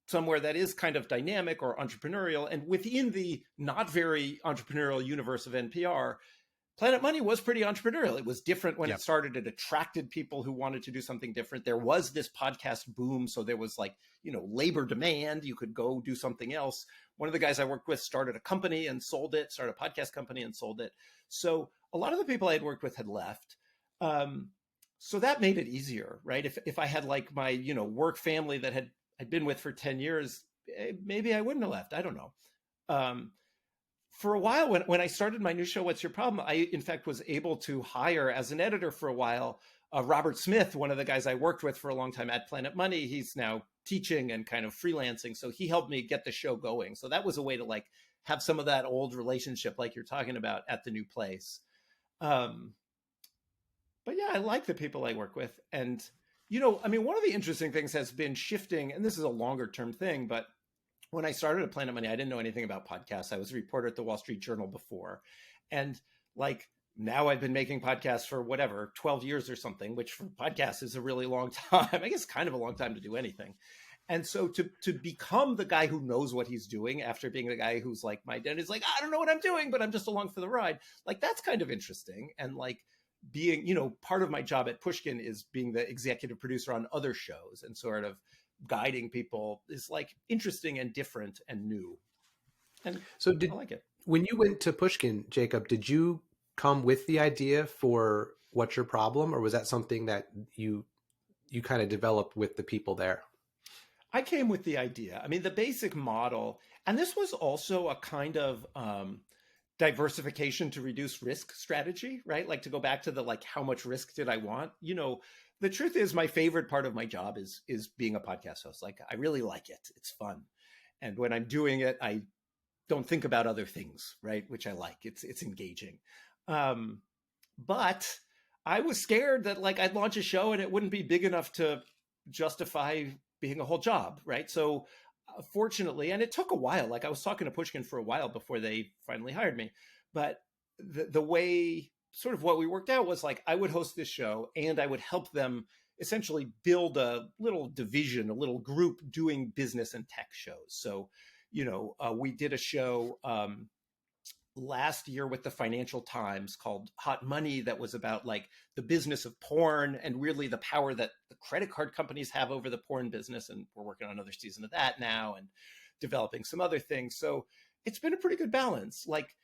somewhere that is kind of dynamic or entrepreneurial, and within the not very entrepreneurial universe of NPR, Planet Money was pretty entrepreneurial. It was different when it started. It attracted people who wanted to do something different. There was this podcast boom. So there was labor demand. You could go do something else. One of the guys I worked with started a company and sold it, started a podcast company and sold it. So a lot of the people I had worked with had left. So that made it easier, right? If I had my, work family that I'd been with for 10 years, maybe I wouldn't have left. I don't know. For a while, when I started my new show, What's Your Problem? I, in fact, was able to hire as an editor for a while, Robert Smith, one of the guys I worked with for a long time at Planet Money. He's now teaching and kind of freelancing. So he helped me get the show going. So that was a way to like have some of that old relationship like you're talking about at the new place. But yeah, I like the people I work with. And, you know, I mean, one of the interesting things has been shifting, and this is a longer term thing, but when I started at Planet Money, I didn't know anything about podcasts. I was a reporter at the Wall Street Journal before. And like now I've been making podcasts for whatever, 12 years or something, which for podcasts is a really long time. I guess kind of a long time to do anything. And so to become the guy who knows what he's doing after being the guy who's like my dad is like, I don't know what I'm doing, but I'm just along for the ride. Like that's kind of interesting. And like being, you know, part of my job at Pushkin is being the executive producer on other shows and sort of guiding people is like interesting and different and new. And so I like it. When you went to Pushkin, Jacob, did you come with the idea for What's Your Problem, or was that something that you kind of developed with the people there? I came with the idea. I mean, the basic model, and this was also a kind of diversification to reduce risk strategy, right? Like to go back to the like, how much risk did I want? You know, the truth is my favorite part of my job is being a podcast host. Like I really like it. It's fun. And when I'm doing it, I don't think about other things, right? Which I like. It's engaging. But I was scared that like I'd launch a show and it wouldn't be big enough to justify being a whole job, right? So fortunately, and it took a while, like I was talking to Pushkin for a while before they finally hired me, but the way sort of what we worked out was like I would host this show and I would help them essentially build a little division, a little group doing business and tech shows. So, you know, we did a show last year with the Financial Times called Hot Money that was about like the business of porn and really the power that the credit card companies have over the porn business. And we're working on another season of that now and developing some other things. So it's been a pretty good balance. Like,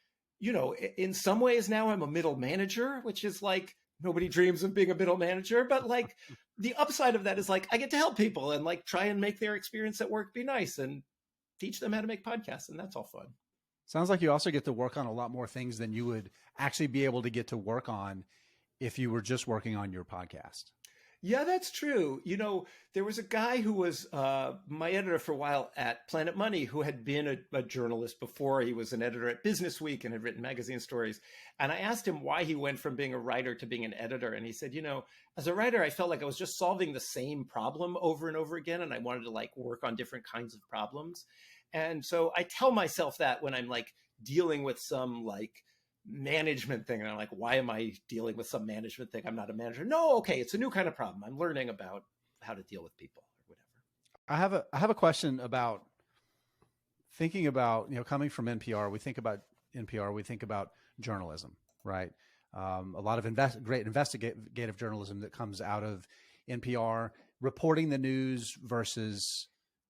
you know, in some ways now I'm a middle manager, which is like nobody dreams of being a middle manager, but like the upside of that is like I get to help people and like try and make their experience at work be nice and teach them how to make podcasts. And that's all fun. Sounds like you also get to work on a lot more things than you would actually be able to get to work on if you were just working on your podcast. Yeah, that's true. You know, there was a guy who was my editor for a while at Planet Money who had been a journalist before. He was an editor at Business Week and had written magazine stories. And I asked him why he went from being a writer to being an editor. And he said, you know, as a writer, I felt like I was just solving the same problem over and over again. And I wanted to like work on different kinds of problems. And so I tell myself that when I'm like dealing with some like management thing. And I'm like, why am I dealing with some management thing? I'm not a manager. No, okay, it's a new kind of problem. I'm learning about how to deal with people or whatever. I have a question about thinking about, you know, coming from NPR, we think about NPR, we think about journalism, right? A lot of great investigative journalism that comes out of NPR, reporting the news versus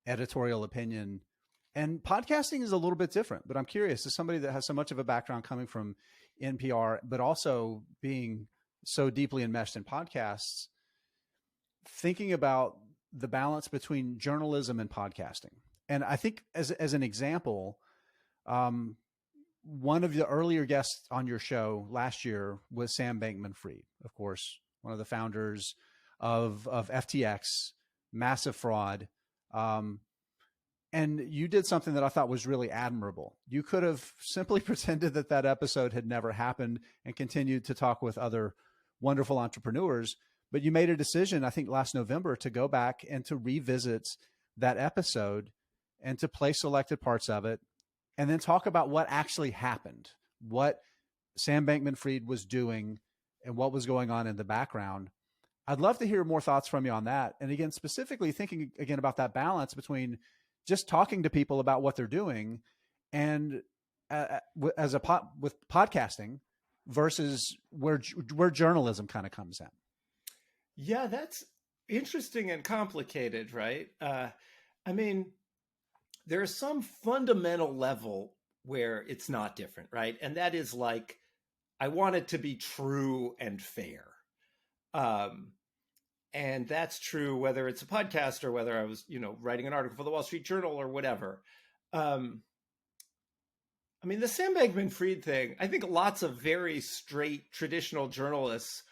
editorial opinion. And podcasting is a little bit different, but I'm curious, as somebody that has so much of a background coming from NPR, but also being so deeply enmeshed in podcasts, thinking about the balance between journalism and podcasting. And I think as an example, one of the earlier guests on your show last year was Sam Bankman-Fried, of course, one of the founders of FTX, massive fraud. And you did something that I thought was really admirable. You could have simply pretended that that episode had never happened and continued to talk with other wonderful entrepreneurs. But you made a decision, I think last November, to go back and to revisit that episode and to play selected parts of it and then talk about what actually happened, what Sam Bankman-Fried was doing and what was going on in the background. I'd love to hear more thoughts from you on that. And again, specifically thinking again about that balance between just talking to people about what they're doing and with podcasting versus where journalism kind of comes in. Yeah, that's interesting and complicated, right? I mean, there's some fundamental level where it's not different, right? And that is like, I want it to be true and fair. And that's true whether it's a podcast or whether I was, you know, writing an article for the Wall Street Journal or whatever. I mean, the Sam Bankman-Fried thing, I think lots of very straight traditional journalists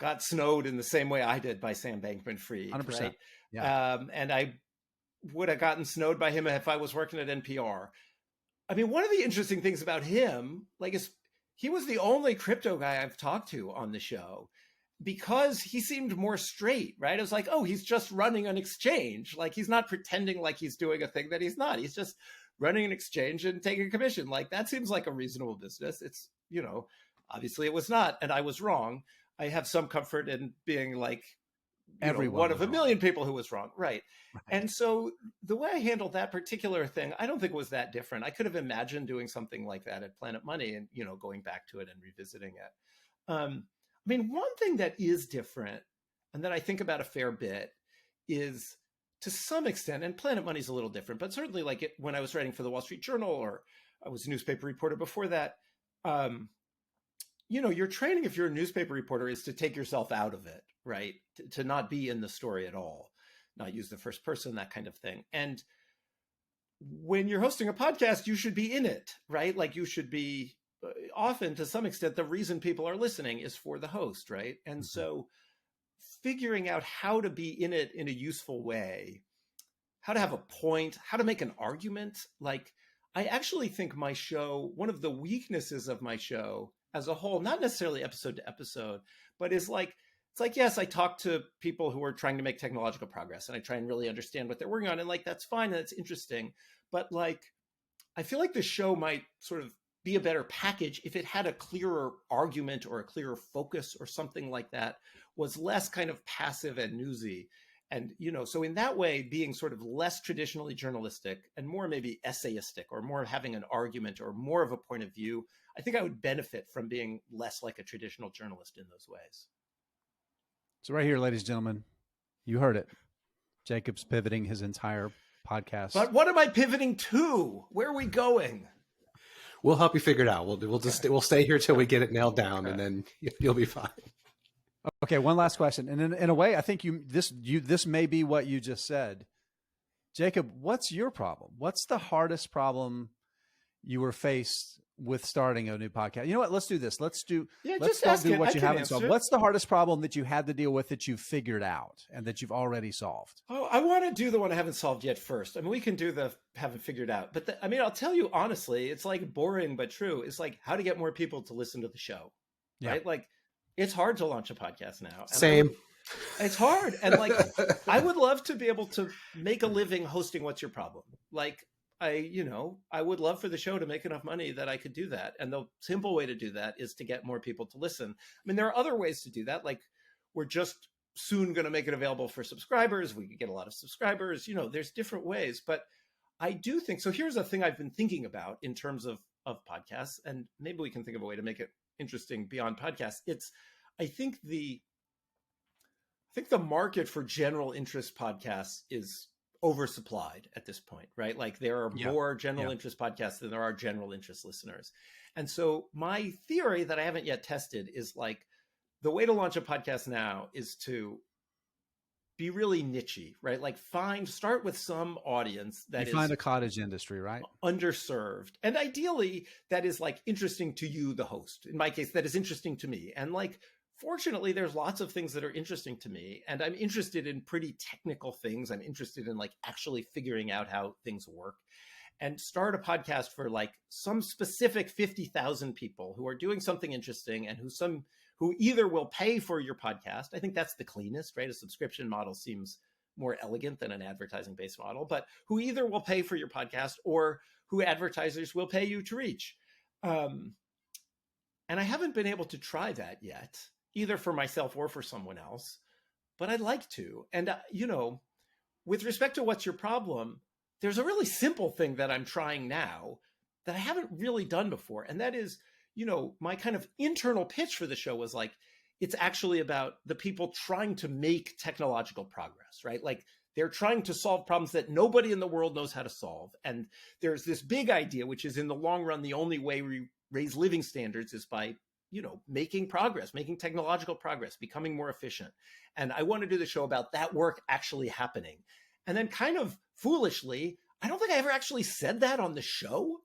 got snowed in the same way I did by Sam Bankman-Fried, 100%. right? Yeah. And I would have gotten snowed by him if I was working at NPR. I mean, one of the interesting things about him, like, is he was the only crypto guy I've talked to on the show because he seemed more straight, right? It was like, oh, he's just running an exchange. Like, he's not pretending like he's doing a thing that he's not. He's just running an exchange and taking a commission. Like, that seems like a reasonable business. It's, obviously it was not, and I was wrong. I have some comfort in being like, one of a million people who was wrong. Right. And so the way I handled that particular thing, I don't think was that different. I could have imagined doing something like that at Planet Money and, going back to it and revisiting it. I mean, one thing that is different and that I think about a fair bit is, to some extent, and Planet Money is a little different, but certainly like when I was writing for the Wall Street Journal, or I was a newspaper reporter before that, your training, if you're a newspaper reporter, is to take yourself out of it, right? To not be in the story at all, not use the first person, that kind of thing. And when you're hosting a podcast, you should be in it, right? Like, you should be, often to some extent, the reason people are listening is for the host, right? And so figuring out how to be in it in a useful way, how to have a point, how to make an argument. Like, I actually think my show, one of the weaknesses of my show as a whole, not necessarily episode to episode, but is like, it's like, yes, I talk to people who are trying to make technological progress and I try and really understand what they're working on. And like, that's fine. And it's interesting. But like, I feel like the show might sort of be a better package if it had a clearer argument or a clearer focus or something like that, was less kind of passive and newsy. And, so in that way, being sort of less traditionally journalistic and more maybe essayistic, or more having an argument or more of a point of view, I think I would benefit from being less like a traditional journalist in those ways. So right here, ladies and gentlemen, you heard it. Jacob's pivoting his entire podcast. But what am I pivoting to? Where are we going? We'll help you figure it out. We'll stay here till we get it nailed down, and then you'll be fine. Okay, one last question, and in a way, I think this may be what you just said, Jacob. What's your problem? What's the hardest problem you were faced with starting a new podcast? You know what? Let's do this. Let's do what you haven't solved. What's the hardest problem that you had to deal with that you figured out and that you've already solved? Oh, I want to do the one I haven't solved yet first. I mean, we can do the haven't figured out, but I'll tell you honestly, it's like boring but true. It's like how to get more people to listen to the show, right? Like, it's hard to launch a podcast now. Same. It's hard. And like, I would love to be able to make a living hosting What's Your Problem? Like, I would love for the show to make enough money that I could do that. And the simple way to do that is to get more people to listen. I mean, there are other ways to do that. Like, we're just soon going to make it available for subscribers. We could get a lot of subscribers. There's different ways. But I do think, so here's a thing I've been thinking about in terms of podcasts, and maybe we can think of a way to make it interesting beyond podcasts. I think the market for general interest podcasts is oversupplied at this point, right? Like, there are more general interest podcasts than there are general interest listeners. And so my theory that I haven't yet tested is like, the way to launch a podcast now is to be really niche-y, right? Like, start with some audience that is find a cottage industry, right? Underserved. And ideally that is like interesting to you, the host. In my case, that is interesting to me. And like, fortunately, there's lots of things that are interesting to me, and I'm interested in pretty technical things. I'm interested in like actually figuring out how things work, and start a podcast for like some specific 50,000 people who are doing something interesting and who either will pay for your podcast. I think that's the cleanest, right? A subscription model seems more elegant than an advertising-based model, but who either will pay for your podcast or who advertisers will pay you to reach. And I haven't been able to try that yet, either for myself or for someone else, but I'd like to. And, with respect to What's Your Problem, there's a really simple thing that I'm trying now that I haven't really done before. And that is, my kind of internal pitch for the show was like, it's actually about the people trying to make technological progress, right? Like, they're trying to solve problems that nobody in the world knows how to solve. And there's this big idea, which is in the long run, the only way we raise living standards is by, making progress, making technological progress, becoming more efficient. And I want to do the show about that work actually happening. And then kind of foolishly, I don't think I ever actually said that on the show.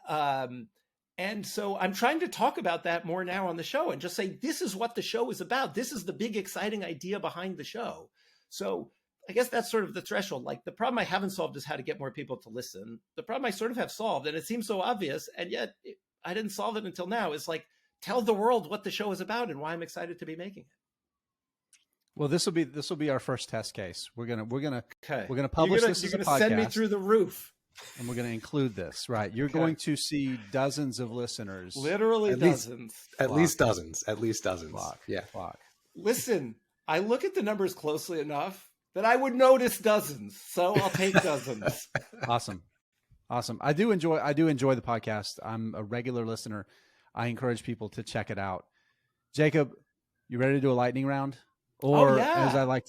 And so I'm trying to talk about that more now on the show and just say, this is what the show is about. This is the big, exciting idea behind the show. So I guess that's sort of the threshold. Like, the problem I haven't solved is how to get more people to listen. The problem I sort of have solved, and it seems so obvious, and yet I didn't solve it until now, is like, tell the world what the show is about and why I'm excited to be making it. Well, this will be our first test case. We're gonna Okay. publish this as a podcast. You're gonna send me through the roof. And we're going to include this, right? You're going to see dozens of listeners. Literally dozens. At least dozens. Flock. Yeah. Flock. Listen, I look at the numbers closely enough that I would notice dozens. So I'll take dozens. Awesome. I do enjoy the podcast. I'm a regular listener. I encourage people to check it out. Jacob, you ready to do a lightning round? Or as I like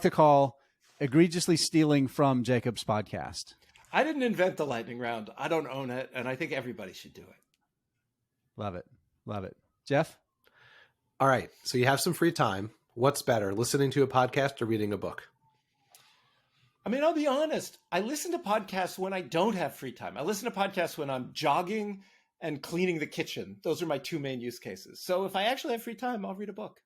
to call, egregiously stealing from Jacob's podcast. I didn't invent the lightning round. I don't own it, and I think everybody should do it. Love it. Jeff? All right. So you have some free time. What's better, listening to a podcast or reading a book? I mean, I'll be honest. I listen to podcasts when I don't have free time. I listen to podcasts when I'm jogging and cleaning the kitchen. Those are my two main use cases. So if I actually have free time, I'll read a book.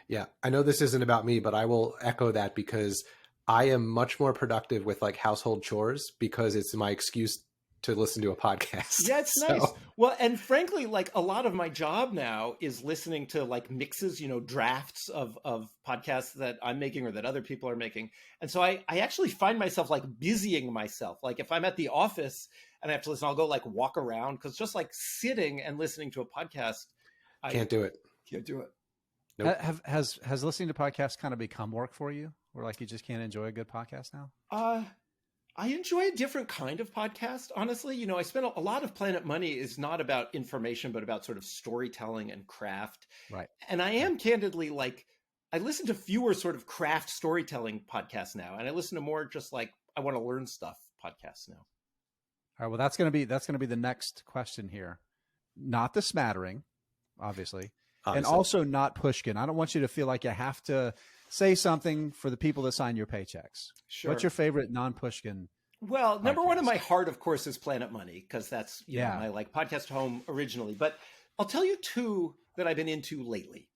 Yeah, I know this isn't about me, but I will echo that because I am much more productive with like household chores because it's my excuse to listen to a podcast. Yeah, it's nice. Well, and frankly, like, a lot of my job now is listening to like mixes, drafts of podcasts that I'm making or that other people are making. And so I actually find myself like busying myself. Like, if I'm at the office and I have to listen, I'll go like walk around, because just like sitting and listening to a podcast, Can't do it. Can't do it. Nope. Has listening to podcasts kind of become work for you, where like you just can't enjoy a good podcast now? I enjoy a different kind of podcast, honestly. I spent a lot of Planet Money is not about information, but about sort of storytelling and craft. Right. And I am candidly like, I listen to fewer sort of craft storytelling podcasts now, and I listen to more just like, I want to learn stuff podcasts now. All right. Well, that's going to be the next question here. Not the smattering, obviously. And also not Pushkin. I don't want you to feel like you have to say something for the people that sign your paychecks. Sure. What's your favorite non-Pushkin? Well, number one in my heart, of course, is Planet Money, because that's my like podcast home originally. But I'll tell you two that I've been into lately,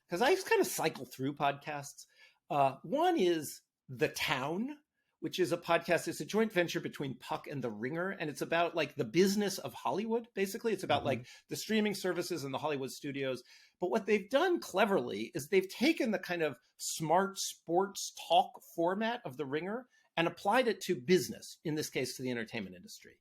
because I kind of cycle through podcasts. One is The Town, which is a podcast. It's a joint venture between Puck and The Ringer, and it's about like the business of Hollywood. Basically, it's about like the streaming services and the Hollywood studios. But what they've done cleverly is they've taken the kind of smart sports talk format of The Ringer and applied it to business, in this case, to the entertainment industry.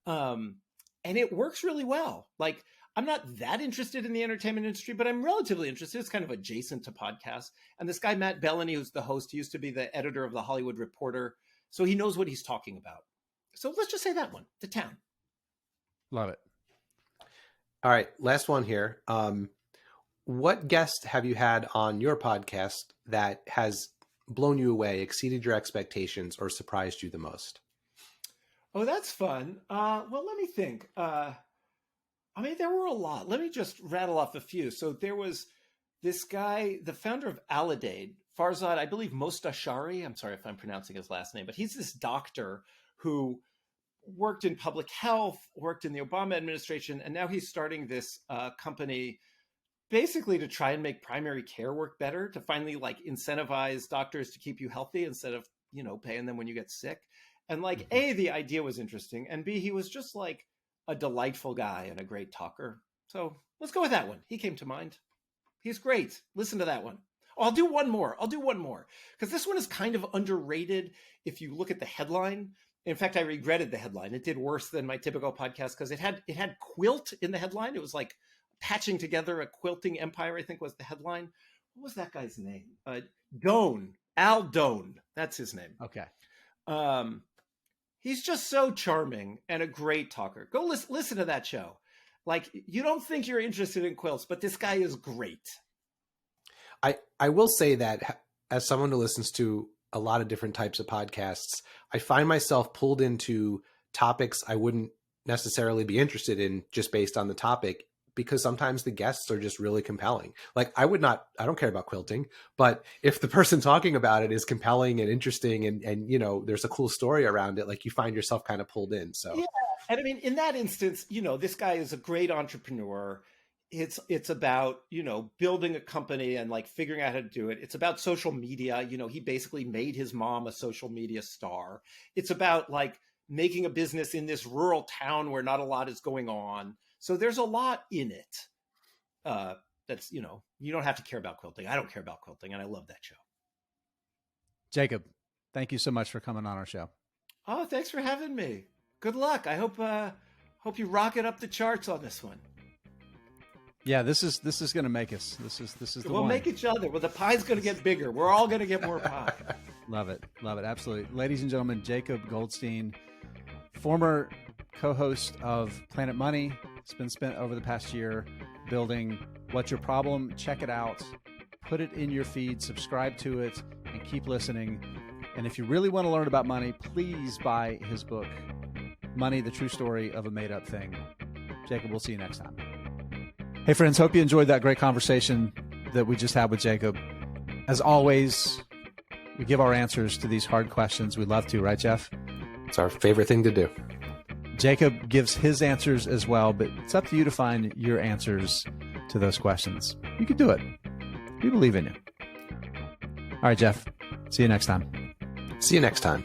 And it works really well. Like, I'm not that interested in the entertainment industry, but I'm relatively interested. It's kind of adjacent to podcasts. And this guy, Matt Bellany, who's the host, he used to be the editor of The Hollywood Reporter. So he knows what he's talking about. So let's just say that one, The Town. Love it. All right. Last one here. What guest have you had on your podcast that has blown you away, exceeded your expectations, or surprised you the most? Oh, that's fun. Well, let me think. I mean, there were a lot. Let me just rattle off a few. So there was this guy, the founder of Aledade, Farzad, I believe Mostashari. I'm sorry if I'm pronouncing his last name, but he's this doctor who worked in public health, worked in the Obama administration, and now he's starting this company basically to try and make primary care work better, to finally like incentivize doctors to keep you healthy instead of, paying them when you get sick. And like, A, the idea was interesting, and B, he was just like a delightful guy and a great talker. So let's go with that one. He came to mind. He's great. Listen to that one. Oh, I'll do one more, because this one is kind of underrated if you look at the headline. In fact, I regretted the headline. It did worse than my typical podcast because it had quilt in the headline. It was like patching together a quilting empire, I think was the headline. What was that guy's name? Doan. Al Doan. That's his name. Okay. He's just so charming and a great talker. Go listen to that show. Like, you don't think you're interested in quilts, but this guy is great. I will say that as someone who listens to a lot of different types of podcasts, I find myself pulled into topics I wouldn't necessarily be interested in just based on the topic, because sometimes the guests are just really compelling. Like I don't care about quilting, but if the person talking about it is compelling and interesting and you know, there's a cool story around it, like you find yourself kind of pulled in. So yeah. And I mean, in that instance, you know, this guy is a great entrepreneur. It's about, you know, building a company and like figuring out how to do it. It's about social media. You know, he basically made his mom a social media star. It's about like making a business in this rural town where not a lot is going on. So there's a lot in it. That's, you know, you don't have to care about quilting. I don't care about quilting, and I love that show. Jacob, thank you so much for coming on our show. Oh, thanks for having me. Good luck. I hope you rocket up the charts on this one. Yeah, this is going to make us. This is the We'll one. make each other. Well, the pie's going to get bigger. We're all going to get more pie. Love it, absolutely, ladies and gentlemen. Jacob Goldstein, former co-host of Planet Money, has been spent over the past year building What's Your Problem. Check it out. Put it in your feed. Subscribe to it, and keep listening. And if you really want to learn about money, please buy his book, Money: The True Story of a Made-Up Thing. Jacob, we'll see you next time. Hey friends, hope you enjoyed that great conversation that we just had with Jacob. As always, we give our answers to these hard questions. We love to, right, Jeff? it's our favorite thing to do. Jacob gives his answers as well, but it's up to you to find your answers to those questions. You can do it. We believe in you. All right, Jeff. See you next time. See you next time.